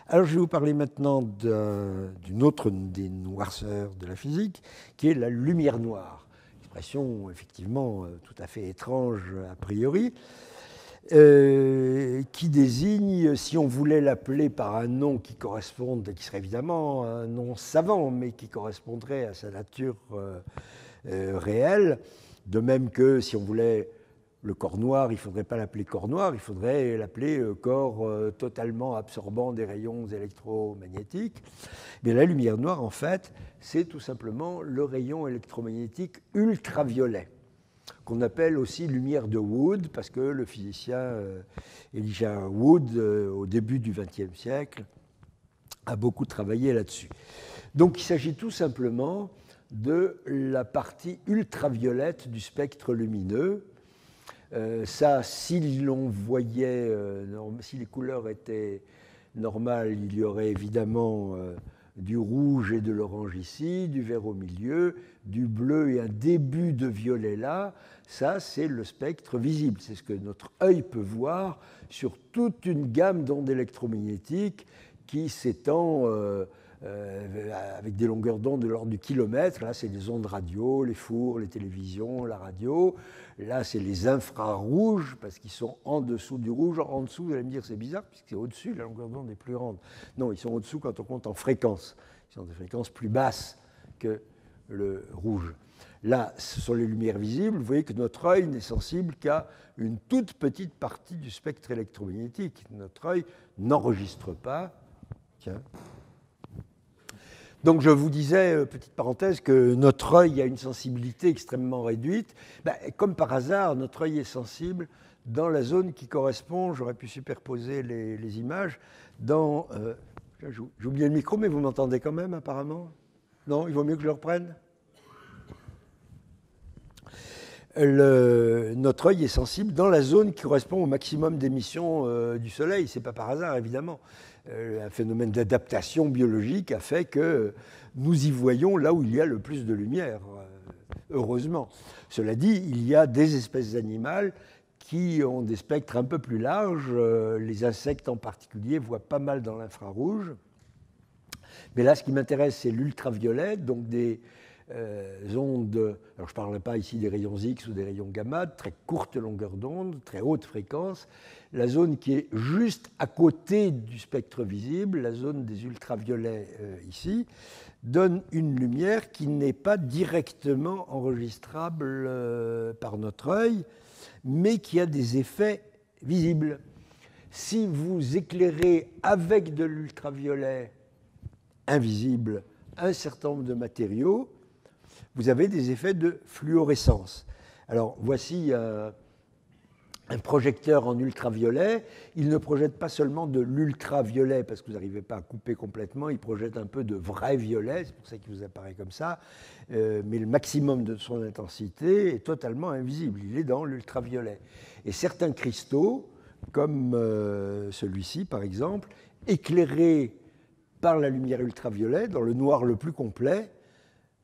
Alors je vais vous parler maintenant d'une autre des noirceurs de la physique, qui est la lumière noire. Expression effectivement tout à fait étrange a priori, qui désigne, si on voulait l'appeler par un nom qui corresponde, qui serait évidemment un nom savant, mais qui correspondrait à sa nature réelle, de même que si on voulait le corps noir, il ne faudrait pas l'appeler corps noir, il faudrait l'appeler corps totalement absorbant des rayons électromagnétiques. Mais la lumière noire, en fait, c'est tout simplement le rayon électromagnétique ultraviolet, qu'on appelle aussi lumière de Wood, parce que le physicien Elijah Wood, au début du XXe siècle, a beaucoup travaillé là-dessus. Donc il s'agit tout simplement de la partie ultraviolette du spectre lumineux. Ça, si l'on voyait, si les couleurs étaient normales, il y aurait évidemment du rouge et de l'orange ici, du vert au milieu, du bleu et un début de violet là. Ça, c'est le spectre visible. C'est ce que notre œil peut voir sur toute une gamme d'ondes électromagnétiques qui s'étend avec des longueurs d'onde de l'ordre du kilomètre. Là, c'est les ondes radio, les fours, les télévisions, la radio. Là, c'est les infrarouges, parce qu'ils sont en dessous du rouge. En dessous, vous allez me dire, c'est bizarre, puisque c'est au-dessus, la longueur d'onde est plus grande. Non, ils sont au-dessous quand on compte en fréquence. Ils sont des fréquences plus basses que le rouge. Là, ce sont les lumières visibles. Vous voyez que notre œil n'est sensible qu'à une toute petite partie du spectre électromagnétique. Notre œil n'enregistre pas. Tiens. Donc je vous disais, petite parenthèse, que notre œil a une sensibilité extrêmement réduite. Comme par hasard, notre œil est sensible dans la zone qui correspond, j'aurais pu superposer les images, dans... j'ai oublié le micro, mais vous m'entendez quand même apparemment? Non, il vaut mieux que je le reprenne? Notre œil est sensible dans la zone qui correspond au maximum d'émissions du Soleil. Ce n'est pas par hasard, évidemment. Un phénomène d'adaptation biologique a fait que nous y voyons là où il y a le plus de lumière, heureusement. Cela dit, il y a des espèces animales qui ont des spectres un peu plus larges. Les insectes en particulier voient pas mal dans l'infrarouge. Mais là, ce qui m'intéresse, c'est l'ultraviolet, donc des ondes, alors je ne parlerai pas ici des rayons X ou des rayons gamma, de très courte longueur d'onde, très haute fréquence. La zone qui est juste à côté du spectre visible, la zone des ultraviolets ici, donne une lumière qui n'est pas directement enregistrable par notre œil, mais qui a des effets visibles. Si vous éclairez avec de l'ultraviolet invisible un certain nombre de matériaux, vous avez des effets de fluorescence. Alors, voici un projecteur en ultraviolet. Il ne projette pas seulement de l'ultraviolet, parce que vous n'arrivez pas à couper complètement, il projette un peu de vrai violet, c'est pour ça qu'il vous apparaît comme ça, mais le maximum de son intensité est totalement invisible, il est dans l'ultraviolet. Et certains cristaux, comme celui-ci par exemple, éclairés par la lumière ultraviolet, dans le noir le plus complet,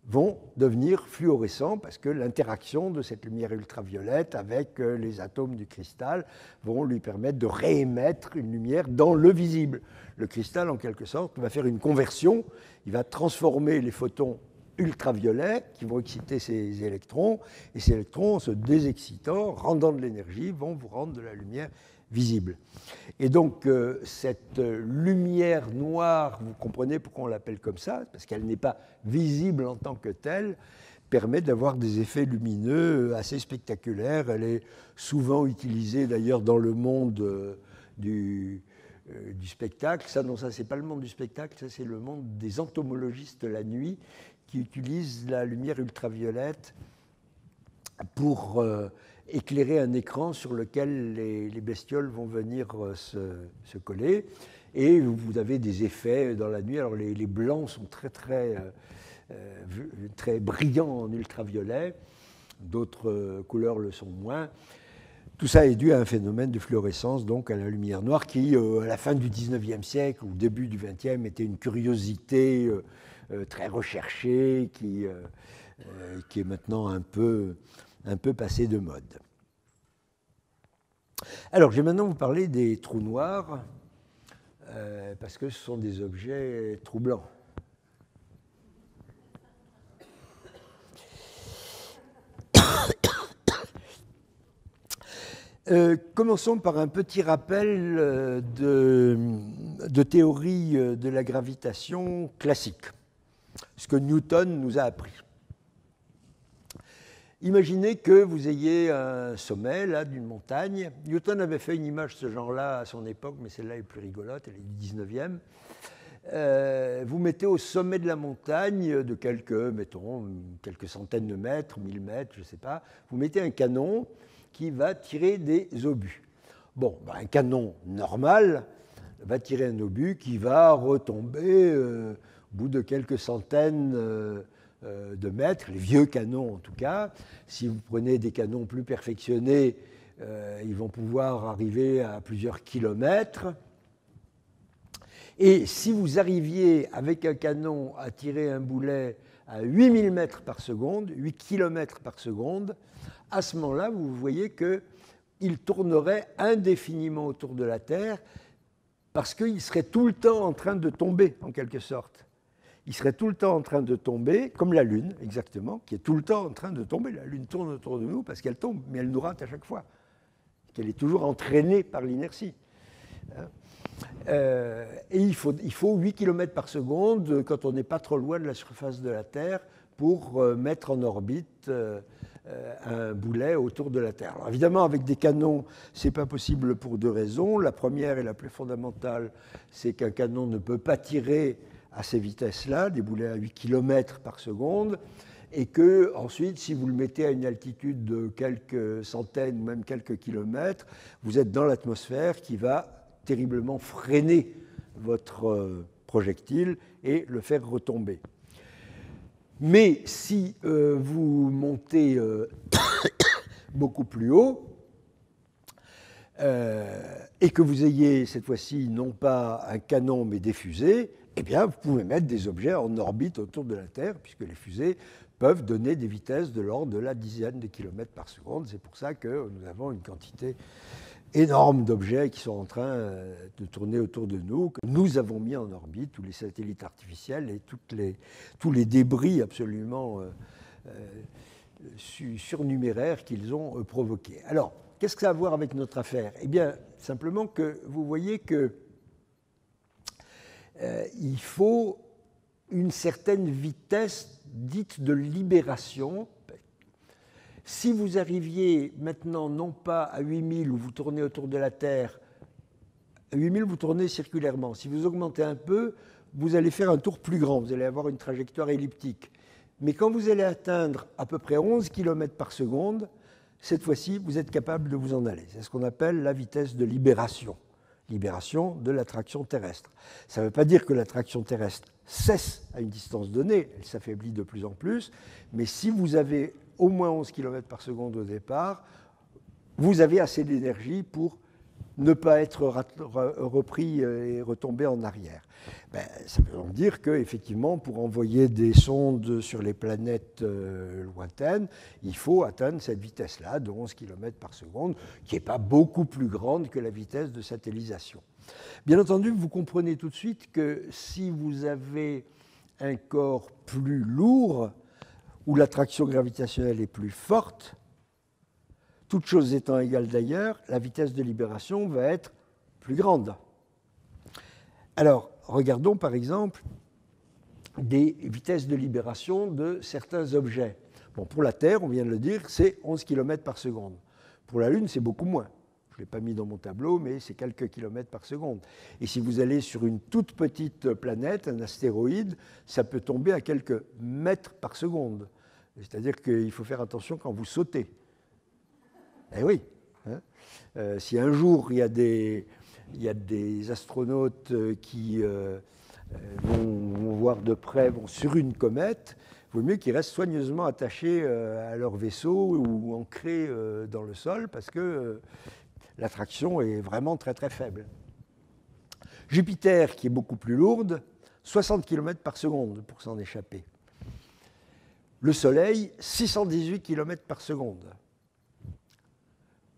vont devenir fluorescents parce que l'interaction de cette lumière ultraviolette avec les atomes du cristal vont lui permettre de réémettre une lumière dans le visible. Le cristal, en quelque sorte, va faire une conversion, il va transformer les photons ultraviolets qui vont exciter ces électrons, et ces électrons, en se désexcitant, rendant de l'énergie, vont vous rendre de la lumière visible. Et donc, cette lumière noire, vous comprenez pourquoi on l'appelle comme ça, parce qu'elle n'est pas visible en tant que telle, permet d'avoir des effets lumineux assez spectaculaires. Elle est souvent utilisée d'ailleurs dans le monde du spectacle. Ça, non, ça, c'est pas le monde du spectacle, ça, c'est le monde des entomologistes la nuit qui utilisent la lumière ultraviolette pour éclairer un écran sur lequel les bestioles vont venir se coller. Et vous avez des effets dans la nuit. Alors les blancs sont très brillants en ultraviolet, d'autres couleurs le sont moins. Tout ça est dû à un phénomène de fluorescence, donc à la lumière noire, qui, à la fin du XIXe siècle ou début du XXe, était une curiosité très recherchée, qui est maintenant un peu passée de mode. Alors, je vais maintenant vous parler des trous noirs, parce que ce sont des objets troublants. Commençons par un petit rappel de théorie de la gravitation classique, ce que Newton nous a appris. Imaginez que vous ayez un sommet là d'une montagne. Newton avait fait une image de ce genre-là à son époque, mais celle-là est plus rigolote, elle est du 19e. Vous mettez au sommet de la montagne de quelques centaines de mètres, 1000 mètres, je ne sais pas, vous mettez un canon qui va tirer des obus. Bon, un canon normal va tirer un obus qui va retomber au bout de quelques centaines de mètres, les vieux canons en tout cas. Si vous prenez des canons plus perfectionnés, ils vont pouvoir arriver à plusieurs kilomètres. Et si vous arriviez avec un canon à tirer un boulet à 8000 mètres par seconde, 8 km par seconde, à ce moment-là, vous voyez qu'il tournerait indéfiniment autour de la Terre parce qu'il serait tout le temps en train de tomber, en quelque sorte. Il serait tout le temps en train de tomber, comme la Lune, exactement, qui est tout le temps en train de tomber. La Lune tourne autour de nous parce qu'elle tombe, mais elle nous rate à chaque fois. Qu'elle est toujours entraînée par l'inertie. Et il faut 8 km par seconde quand on n'est pas trop loin de la surface de la Terre pour mettre en orbite un boulet autour de la Terre. Alors évidemment, avec des canons, ce n'est pas possible pour deux raisons. La première et la plus fondamentale, c'est qu'un canon ne peut pas tirer à ces vitesses-là, des boulets à 8 km par seconde, et que ensuite, si vous le mettez à une altitude de quelques centaines ou même quelques kilomètres, vous êtes dans l'atmosphère qui va terriblement freiner votre projectile et le faire retomber. Mais si vous montez beaucoup plus haut et que vous ayez cette fois-ci non pas un canon mais des fusées, eh bien vous pouvez mettre des objets en orbite autour de la Terre, puisque les fusées peuvent donner des vitesses de l'ordre de la dizaine de kilomètres par seconde. C'est pour ça que nous avons une quantité énorme d'objets qui sont en train de tourner autour de nous, que nous avons mis en orbite, tous les satellites artificiels et tous les débris absolument surnuméraires qu'ils ont provoqués. Alors, qu'est-ce que ça a à voir avec notre affaire? Eh bien, simplement que vous voyez que il faut une certaine vitesse dite de libération. Si vous arriviez maintenant non pas à 8000 où vous tournez autour de la Terre, à 8000 vous tournez circulairement. Si vous augmentez un peu, vous allez faire un tour plus grand, vous allez avoir une trajectoire elliptique. Mais quand vous allez atteindre à peu près 11 km par seconde, cette fois-ci, vous êtes capable de vous en aller. C'est ce qu'on appelle la vitesse de libération. Libération de l'attraction terrestre. Ça ne veut pas dire que l'attraction terrestre cesse à une distance donnée, elle s'affaiblit de plus en plus, mais si vous avez au moins 11 km par seconde au départ, vous avez assez d'énergie pour ne pas être repris et retomber en arrière. Ça veut donc dire qu'effectivement, pour envoyer des sondes sur les planètes lointaines, il faut atteindre cette vitesse-là de 11 km par seconde, qui n'est pas beaucoup plus grande que la vitesse de satellisation. Bien entendu, vous comprenez tout de suite que si vous avez un corps plus lourd, où l'attraction gravitationnelle est plus forte, toutes choses étant égales d'ailleurs, la vitesse de libération va être plus grande. Alors, regardons par exemple des vitesses de libération de certains objets. Bon, pour la Terre, on vient de le dire, c'est 11 km par seconde. Pour la Lune, c'est beaucoup moins. Je ne l'ai pas mis dans mon tableau, mais c'est quelques kilomètres par seconde. Et si vous allez sur une toute petite planète, un astéroïde, ça peut tomber à quelques mètres par seconde. C'est-à-dire qu'il faut faire attention quand vous sautez. Eh oui. Hein, si un jour il y a des astronautes qui vont voir de près sur une comète, il vaut mieux qu'ils restent soigneusement attachés à leur vaisseau ou ancrés dans le sol parce que l'attraction est vraiment très très faible. Jupiter, qui est beaucoup plus lourde, 60 km par seconde pour s'en échapper. Le Soleil, 618 km par seconde.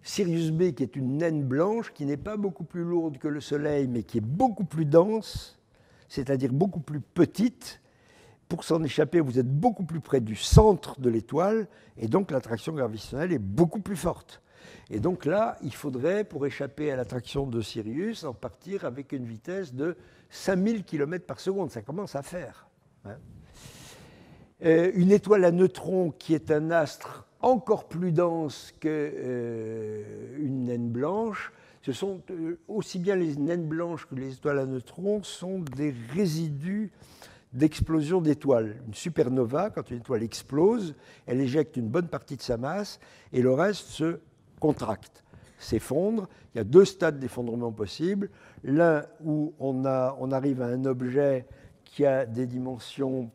Sirius B, qui est une naine blanche, qui n'est pas beaucoup plus lourde que le Soleil, mais qui est beaucoup plus dense, c'est-à-dire beaucoup plus petite. Pour s'en échapper, vous êtes beaucoup plus près du centre de l'étoile, et donc l'attraction gravitationnelle est beaucoup plus forte. Et donc là, il faudrait, pour échapper à l'attraction de Sirius, en partir avec une vitesse de 5000 km par seconde. Ça commence à faire. Hein. Une étoile à neutrons qui est un astre encore plus dense qu'une naine blanche. Ce sont aussi bien les naines blanches que les étoiles à neutrons sont des résidus d'explosion d'étoiles. Une supernova, quand une étoile explose, elle éjecte une bonne partie de sa masse et le reste se contracte, s'effondre. Il y a deux stades d'effondrement possibles. L'un où on arrive à un objet qui a des dimensions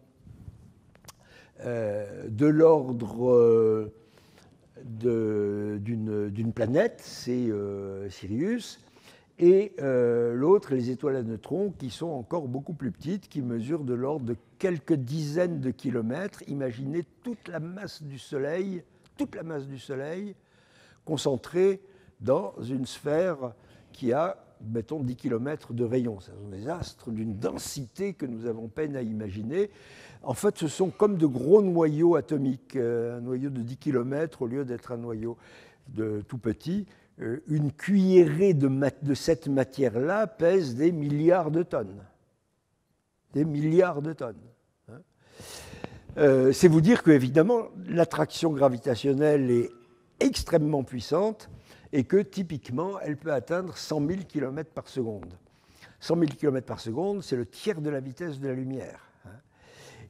de l'ordre d'une planète, c'est Sirius, et l'autre, les étoiles à neutrons, qui sont encore beaucoup plus petites, qui mesurent de l'ordre de quelques dizaines de kilomètres. Imaginez toute la masse du Soleil concentrée dans une sphère qui a, mettons, 10 km de rayon. Ce sont des astres d'une densité que nous avons peine à imaginer. En fait, ce sont comme de gros noyaux atomiques, un noyau de 10 km au lieu d'être un noyau tout petit. Une cuillerée de cette matière-là pèse des milliards de tonnes. Des milliards de tonnes. Hein. C'est vous dire qu'évidemment, l'attraction gravitationnelle est extrêmement puissante et que typiquement, elle peut atteindre 100 000 km par seconde. 100 000 km par seconde, c'est le tiers de la vitesse de la lumière.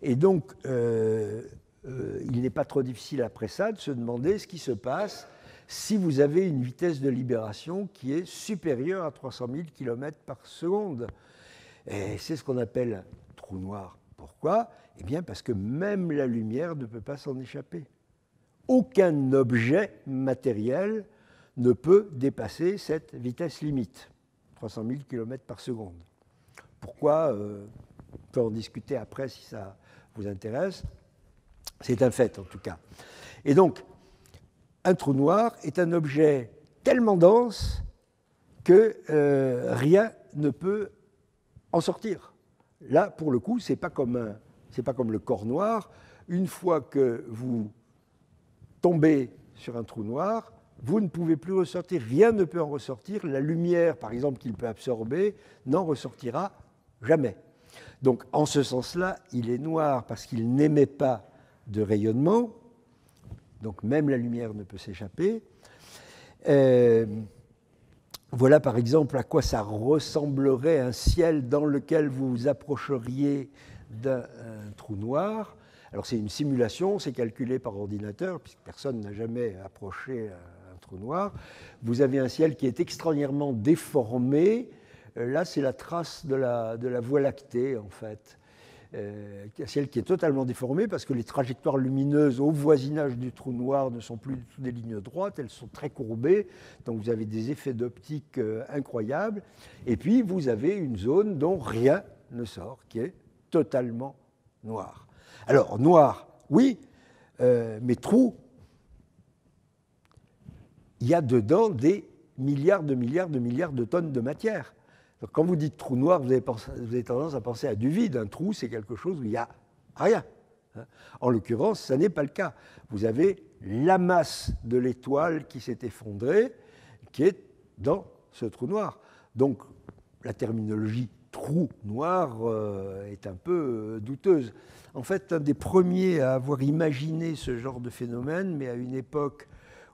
Et donc, il n'est pas trop difficile après ça de se demander ce qui se passe si vous avez une vitesse de libération qui est supérieure à 300 000 km par seconde. Et c'est ce qu'on appelle un trou noir. Pourquoi ? Eh bien, parce que même la lumière ne peut pas s'en échapper. Aucun objet matériel ne peut dépasser cette vitesse limite, 300 000 km par seconde. Pourquoi ? On peut en discuter après si ça vous intéresse. C'est un fait en tout cas. Et donc, un trou noir est un objet tellement dense que rien ne peut en sortir. Là, pour le coup, c'est pas comme le corps noir. Une fois que vous tombez sur un trou noir, vous ne pouvez plus ressortir. Rien ne peut en ressortir. La lumière, par exemple, qu'il peut absorber, n'en ressortira jamais. Donc, en ce sens-là, il est noir parce qu'il n'émet pas de rayonnement. Donc, même la lumière ne peut s'échapper. Voilà, par exemple, à quoi ça ressemblerait un ciel dans lequel vous vous approcheriez d'un trou noir. Alors, c'est une simulation, c'est calculé par ordinateur, puisque personne n'a jamais approché un trou noir. Vous avez un ciel qui est extraordinairement déformé. Là, c'est la trace de la Voie lactée, en fait. un ciel qui est totalement déformé parce que les trajectoires lumineuses au voisinage du trou noir ne sont plus du tout des lignes droites, elles sont très courbées, donc vous avez des effets d'optique incroyables. Et puis vous avez une zone dont rien ne sort, qui est totalement noire. Alors, noir, oui, mais trou, il y a dedans des milliards de tonnes de matière. Donc, quand vous dites trou noir, vous avez tendance à penser à du vide. Un trou, c'est quelque chose où il n'y a rien. En l'occurrence, ça n'est pas le cas. Vous avez la masse de l'étoile qui s'est effondrée, qui est dans ce trou noir. Donc, la terminologie trou noir est un peu douteuse. En fait, un des premiers à avoir imaginé ce genre de phénomène, mais à une époque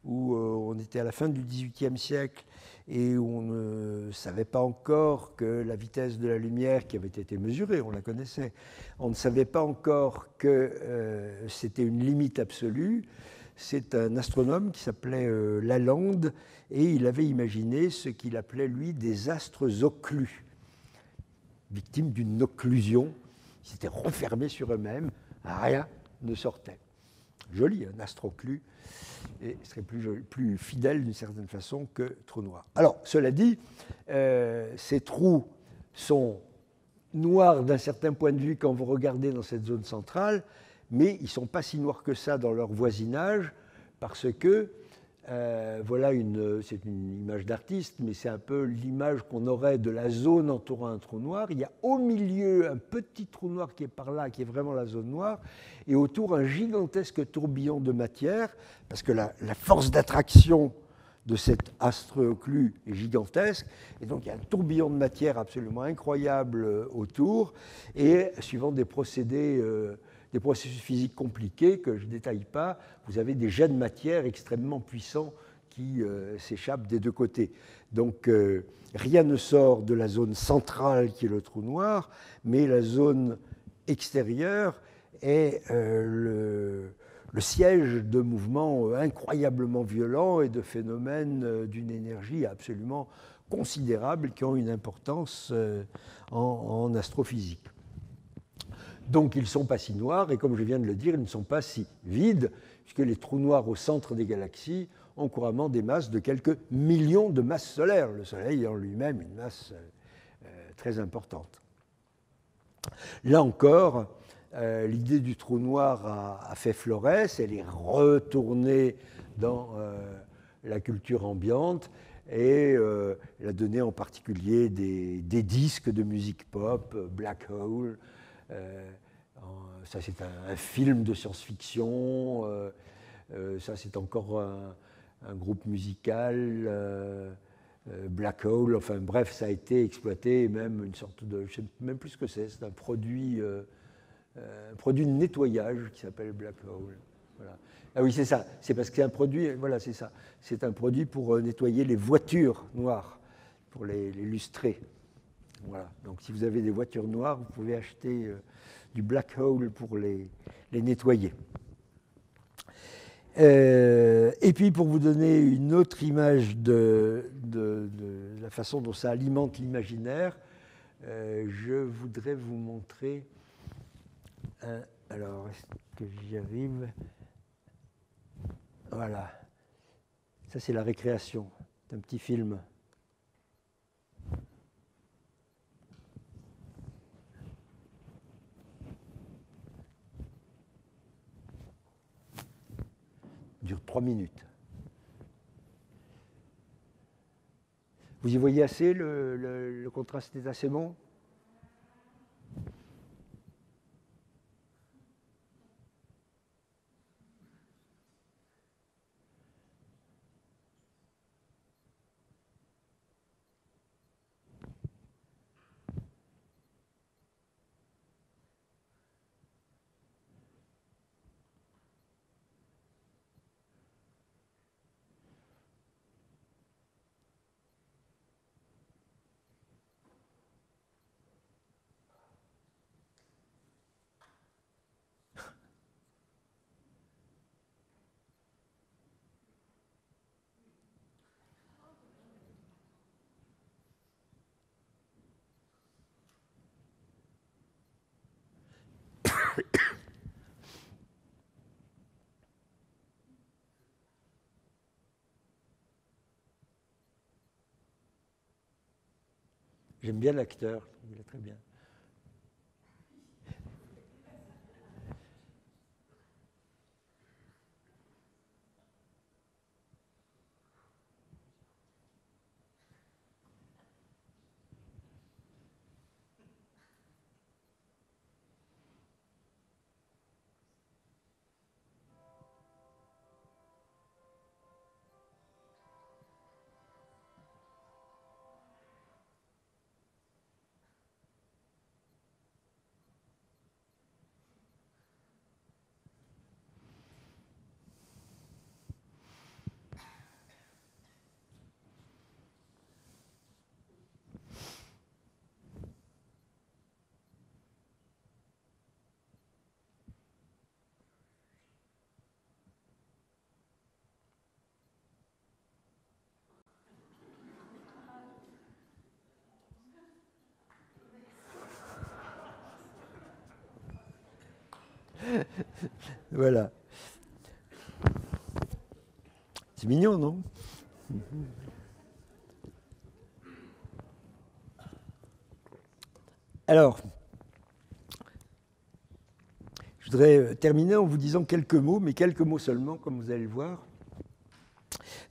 où on était à la fin du XVIIIe siècle et où on ne savait pas encore que la vitesse de la lumière qui avait été mesurée, on la connaissait, on ne savait pas encore que c'était une limite absolue. C'est un astronome qui s'appelait Lalande et il avait imaginé ce qu'il appelait, lui, des astres occlus, victimes d'une occlusion. Ils s'étaient refermés sur eux-mêmes, rien ne sortait. Joli, un astre occlus, et serait plus fidèle d'une certaine façon que trou noir. Alors, cela dit, ces trous sont noirs d'un certain point de vue quand vous regardez dans cette zone centrale, mais ils ne sont pas si noirs que ça dans leur voisinage, parce que, voilà, c'est une image d'artiste, mais c'est un peu l'image qu'on aurait de la zone entourant un trou noir. Il y a au milieu un petit trou noir qui est par là, qui est vraiment la zone noire, et autour un gigantesque tourbillon de matière, parce que la force d'attraction de cet astre occlus est gigantesque, et donc il y a un tourbillon de matière absolument incroyable autour, et suivant des procédés, des processus physiques compliqués que je ne détaille pas, vous avez des jets de matière extrêmement puissants qui s'échappent des deux côtés. Donc rien ne sort de la zone centrale qui est le trou noir, mais la zone extérieure est le siège de mouvements incroyablement violents et de phénomènes d'une énergie absolument considérable qui ont une importance en astrophysique. Donc ils ne sont pas si noirs, et comme je viens de le dire, ils ne sont pas si vides, puisque les trous noirs au centre des galaxies ont couramment des masses de quelques millions de masses solaires, le Soleil en lui-même une masse très importante. Là encore, l'idée du trou noir a fait florès, elle est retournée dans la culture ambiante, et elle a donné en particulier des disques de musique pop, Black Hole. Ça, c'est un film de science-fiction. Ça, c'est encore un groupe musical. Black Hole, enfin bref, ça a été exploité, même une sorte de, je ne sais même plus ce que c'est un produit de nettoyage qui s'appelle Black Hole. Voilà. Ah oui, c'est ça, c'est parce que c'est un produit, voilà, c'est ça, c'est un produit pour nettoyer les voitures noires, pour les lustrer. Voilà. Donc si vous avez des voitures noires, vous pouvez acheter du Black Hole pour les nettoyer. Et puis pour vous donner une autre image de la façon dont ça alimente l'imaginaire, je voudrais vous montrer alors, est-ce que j'y arrive? Voilà. Ça, c'est la récréation d'un petit film. Il dure 3 minutes. Vous y voyez assez, le contraste est assez bon? J'aime bien l'acteur, il est très bien. Voilà. C'est mignon, non? Alors, je voudrais terminer en vous disant quelques mots, mais quelques mots seulement, comme vous allez le voir,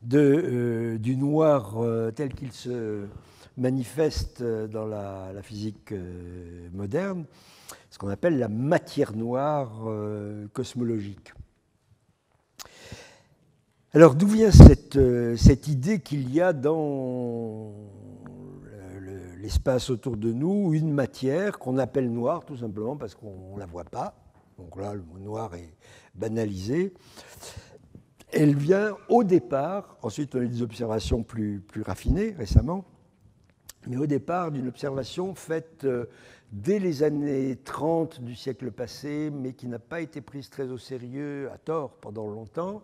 du noir tel qu'il se manifeste dans la physique moderne, ce qu'on appelle la matière noire cosmologique. Alors, d'où vient cette idée qu'il y a dans l'espace autour de nous une matière qu'on appelle noire, tout simplement parce qu'on ne la voit pas. Donc là, le mot noir est banalisé. Elle vient au départ, ensuite on a eu des observations plus raffinées récemment, mais au départ d'une observation faite dès les années 30 du siècle passé, mais qui n'a pas été prise très au sérieux, à tort, pendant longtemps,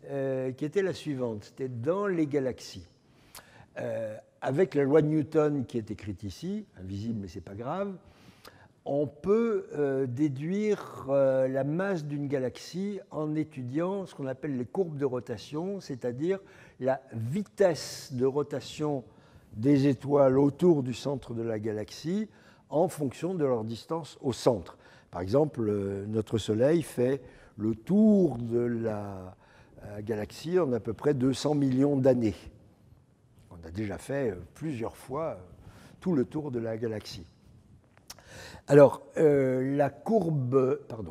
qui était la suivante. C'était dans les galaxies. Avec la loi de Newton qui est écrite ici, invisible mais ce n'est pas grave, on peut déduire la masse d'une galaxie en étudiant ce qu'on appelle les courbes de rotation, c'est-à-dire la vitesse de rotation des étoiles autour du centre de la galaxie en fonction de leur distance au centre. Par exemple, notre Soleil fait le tour de la galaxie en à peu près 200 millions d'années. On a déjà fait plusieurs fois tout le tour de la galaxie. Alors, la courbe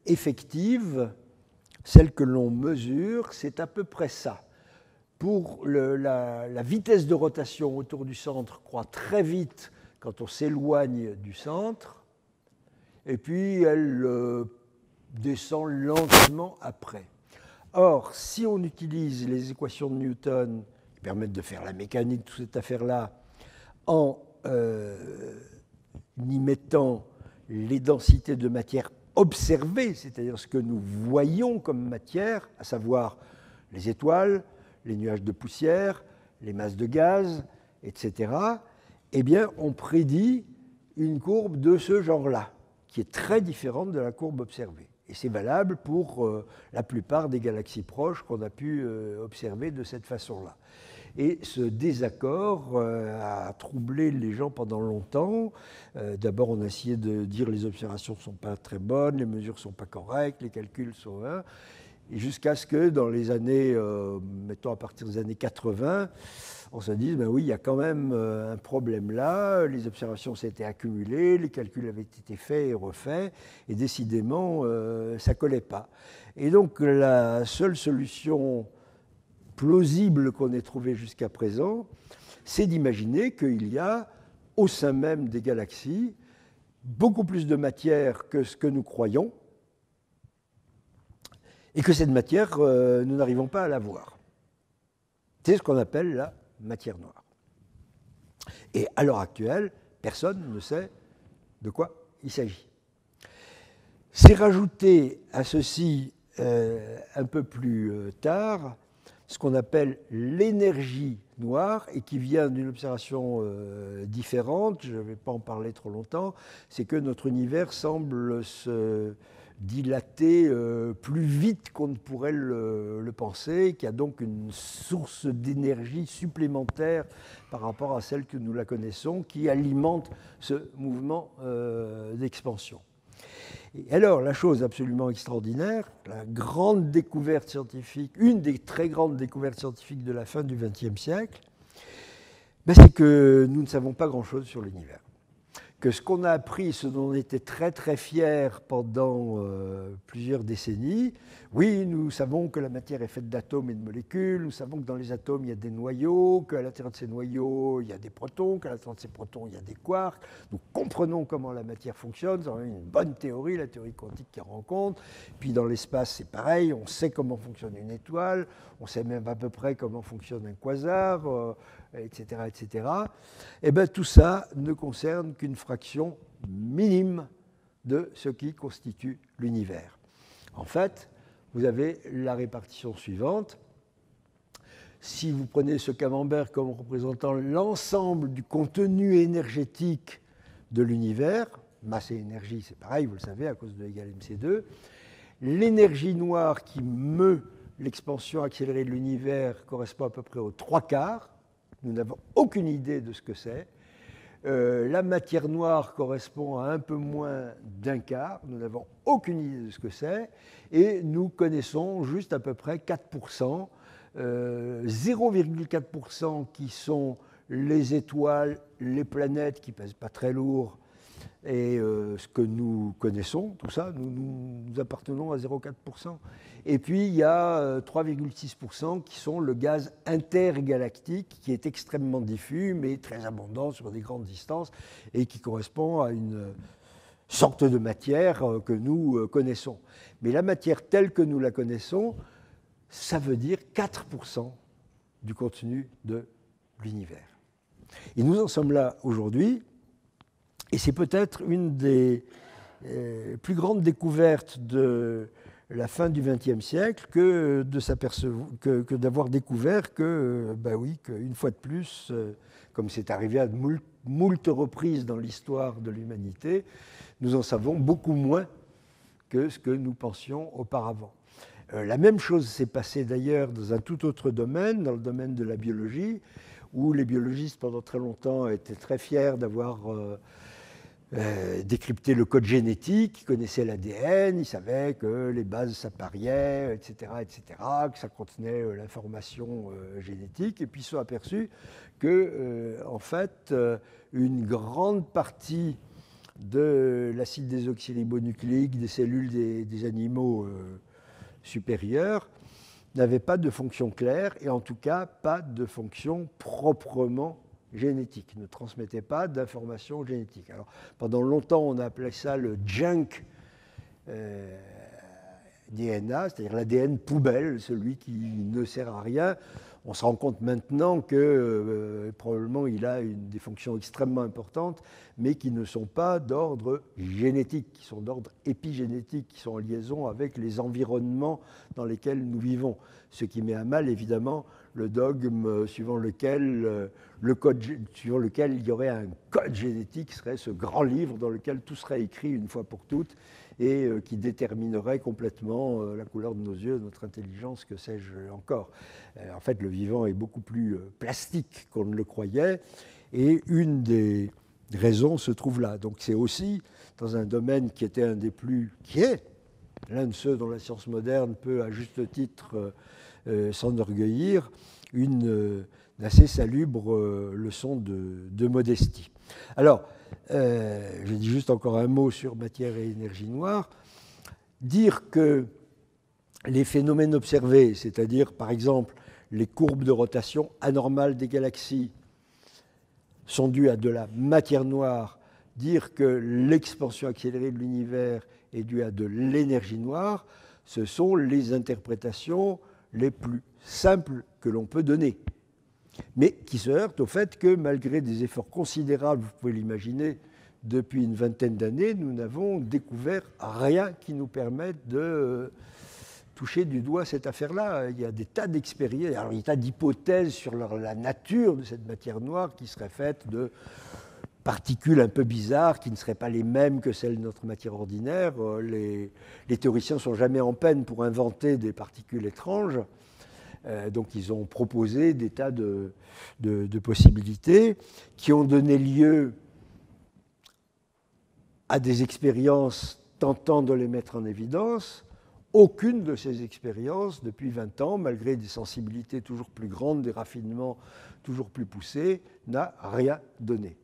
effective, celle que l'on mesure, c'est à peu près ça. Pour la vitesse de rotation autour du centre croît très vite quand on s'éloigne du centre, et puis elle descend lentement après. Or, si on utilise les équations de Newton qui permettent de faire la mécanique de toute cette affaire-là en y mettant les densités de matière observées, c'est-à-dire ce que nous voyons comme matière, à savoir les étoiles, les nuages de poussière, les masses de gaz, etc., eh bien, on prédit une courbe de ce genre-là, qui est très différente de la courbe observée. Et c'est valable pour la plupart des galaxies proches qu'on a pu observer de cette façon-là. Et ce désaccord a troublé les gens pendant longtemps. D'abord, on a essayé de dire les observations ne sont pas très bonnes, les mesures ne sont pas correctes, les calculs sont... Et jusqu'à ce que dans les années, mettons à partir des années 80, on se dise, ben oui, il y a quand même un problème là, les observations s'étaient accumulées, les calculs avaient été faits et refaits, et décidément, ça ne collait pas. Et donc, la seule solution plausible qu'on ait trouvée jusqu'à présent, c'est d'imaginer qu'il y a, au sein même des galaxies, beaucoup plus de matière que ce que nous croyons, et que cette matière, nous n'arrivons pas à la voir. C'est ce qu'on appelle la matière noire. Et à l'heure actuelle, personne ne sait de quoi il s'agit. C'est rajouté à ceci un peu plus tard ce qu'on appelle l'énergie noire et qui vient d'une observation différente, je ne vais pas en parler trop longtemps, c'est que notre univers semble se dilater plus vite qu'on ne pourrait le penser, qui a donc une source d'énergie supplémentaire par rapport à celle que nous la connaissons, qui alimente ce mouvement d'expansion. Et alors, la chose absolument extraordinaire, la grande découverte scientifique, une des très grandes découvertes scientifiques de la fin du XXe siècle, c'est que nous ne savons pas grand-chose sur l'univers. Que ce qu'on a appris, ce dont on était très très fiers pendant plusieurs décennies, oui, nous savons que la matière est faite d'atomes et de molécules, nous savons que dans les atomes il y a des noyaux, qu'à l'intérieur de ces noyaux il y a des protons, qu'à l'intérieur de ces protons il y a des quarks, nous comprenons comment la matière fonctionne, c'est une bonne théorie, la théorie quantique qui rend compte, puis dans l'espace c'est pareil, on sait comment fonctionne une étoile, on sait même à peu près comment fonctionne un quasar, etc., etc. Et bien tout ça ne concerne qu'une fraction minime de ce qui constitue l'univers. En fait, vous avez la répartition suivante. Si vous prenez ce camembert comme représentant l'ensemble du contenu énergétique de l'univers, masse et énergie, c'est pareil, vous le savez, à cause de E = mc2, l'énergie noire qui meut l'expansion accélérée de l'univers correspond à peu près aux 3/4. Nous n'avons aucune idée de ce que c'est. La matière noire correspond à un peu moins d'1/4. Nous n'avons aucune idée de ce que c'est. Et nous connaissons juste à peu près 4%, 0,4% qui sont les étoiles, les planètes qui ne pèsent pas très lourd, et ce que nous connaissons, tout ça, nous appartenons à 0,4%. Et puis il y a 3,6% qui sont le gaz intergalactique, qui est extrêmement diffus, mais très abondant sur des grandes distances, et qui correspond à une sorte de matière que nous connaissons. Mais la matière telle que nous la connaissons, ça veut dire 4% du contenu de l'univers. Et nous en sommes là aujourd'hui. Et c'est peut-être une des plus grandes découvertes de la fin du XXe siècle que d'avoir découvert que, oui, qu'une fois de plus, comme c'est arrivé à moult reprises dans l'histoire de l'humanité, nous en savons beaucoup moins que ce que nous pensions auparavant. La même chose s'est passée d'ailleurs dans un tout autre domaine, dans le domaine de la biologie, où les biologistes pendant très longtemps étaient très fiers d'avoir décrypté le code génétique, ils connaissaient l'ADN, ils savaient que les bases s'appariaient, etc., que ça contenait l'information génétique, et puis ils se sont aperçus que, en fait, une grande partie de l'acide désoxyribonucléique des cellules des animaux supérieurs n'avait pas de fonction claire, et en tout cas pas de fonction proprement génétique, ne transmettait pas d'informations génétiques. Alors, pendant longtemps, on a appelé ça le junk DNA, c'est-à-dire l'ADN poubelle, celui qui ne sert à rien. On se rend compte maintenant que probablement il a des fonctions extrêmement importantes, mais qui ne sont pas d'ordre génétique, qui sont d'ordre épigénétique, qui sont en liaison avec les environnements dans lesquels nous vivons. Ce qui met à mal, évidemment, le dogme suivant lequel il y aurait un code génétique, serait ce grand livre dans lequel tout serait écrit une fois pour toutes, et qui déterminerait complètement la couleur de nos yeux, notre intelligence, que sais-je encore. En fait, le vivant est beaucoup plus plastique qu'on ne le croyait, et une des raisons se trouve là. Donc c'est aussi dans un domaine qui était qui est l'un de ceux dont la science moderne peut, à juste titre, s'enorgueillir, une assez salubre leçon de modestie. Alors, je dis juste encore un mot sur matière et énergie noire. Dire que les phénomènes observés, c'est-à-dire par exemple les courbes de rotation anormales des galaxies, sont dues à de la matière noire, dire que l'expansion accélérée de l'univers est due à de l'énergie noire, ce sont les interprétations les plus simples que l'on peut donner, mais qui se heurtent au fait que malgré des efforts considérables, vous pouvez l'imaginer, depuis une vingtaine d'années, nous n'avons découvert rien qui nous permette de toucher du doigt cette affaire-là. Il y a des tas d'expériences, il y a des tas d'hypothèses sur la nature de cette matière noire qui seraient faites de particules un peu bizarres qui ne seraient pas les mêmes que celles de notre matière ordinaire. Les théoriciens ne sont jamais en peine pour inventer des particules étranges. Donc ils ont proposé des tas de possibilités qui ont donné lieu à des expériences tentant de les mettre en évidence. Aucune de ces expériences, depuis 20 ans, malgré des sensibilités toujours plus grandes, des raffinements toujours plus poussés, n'a rien donné.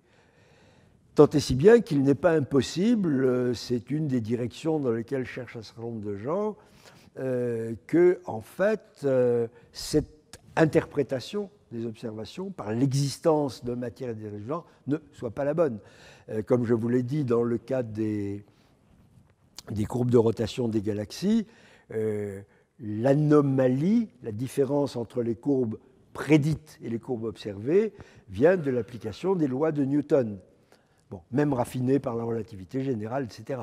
Tant et si bien qu'il n'est pas impossible, c'est une des directions dans lesquelles cherchent un certain nombre de gens, que, en fait, cette interprétation des observations par l'existence de matière et d'énergie ne soit pas la bonne. Comme je vous l'ai dit dans le cas des courbes de rotation des galaxies, l'anomalie, la différence entre les courbes prédites et les courbes observées, vient de l'application des lois de Newton. Bon, même raffinées par la relativité générale, etc.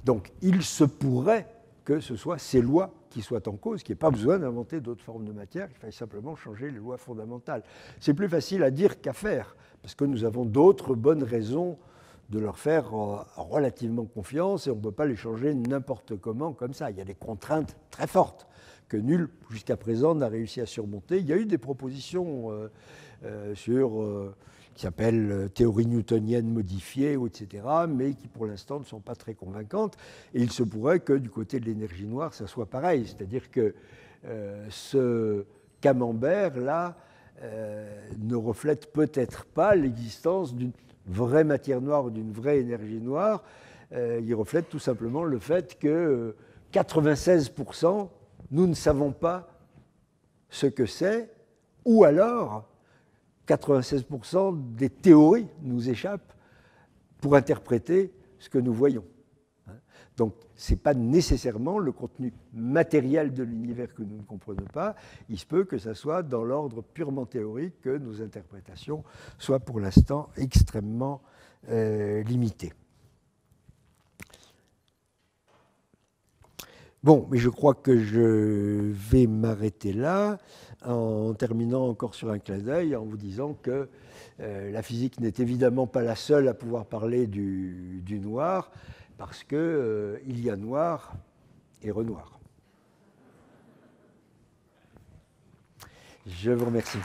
Donc, il se pourrait que ce soit ces lois qui soient en cause, qu'il n'y ait pas besoin d'inventer d'autres formes de matière, qu'il faille simplement changer les lois fondamentales. C'est plus facile à dire qu'à faire, parce que nous avons d'autres bonnes raisons de leur faire relativement confiance et on ne peut pas les changer n'importe comment comme ça. Il y a des contraintes très fortes que nul jusqu'à présent n'a réussi à surmonter. Il y a eu des propositions qui s'appellent théorie newtonienne modifiée, etc., mais qui pour l'instant ne sont pas très convaincantes. Et il se pourrait que du côté de l'énergie noire, ça soit pareil. C'est-à-dire que ce camembert-là ne reflète peut-être pas l'existence d'une vraie matière noire ou d'une vraie énergie noire. Il reflète tout simplement le fait que 96%, nous ne savons pas ce que c'est, ou alors 96% des théories nous échappent pour interpréter ce que nous voyons. Donc, ce n'est pas nécessairement le contenu matériel de l'univers que nous ne comprenons pas. Il se peut que ce soit dans l'ordre purement théorique que nos interprétations soient pour l'instant extrêmement limitées. Bon, mais je crois que je vais m'arrêter là en terminant encore sur un clin d'œil en vous disant que la physique n'est évidemment pas la seule à pouvoir parler du noir, parce qu'il y a noir et renoir. Je vous remercie.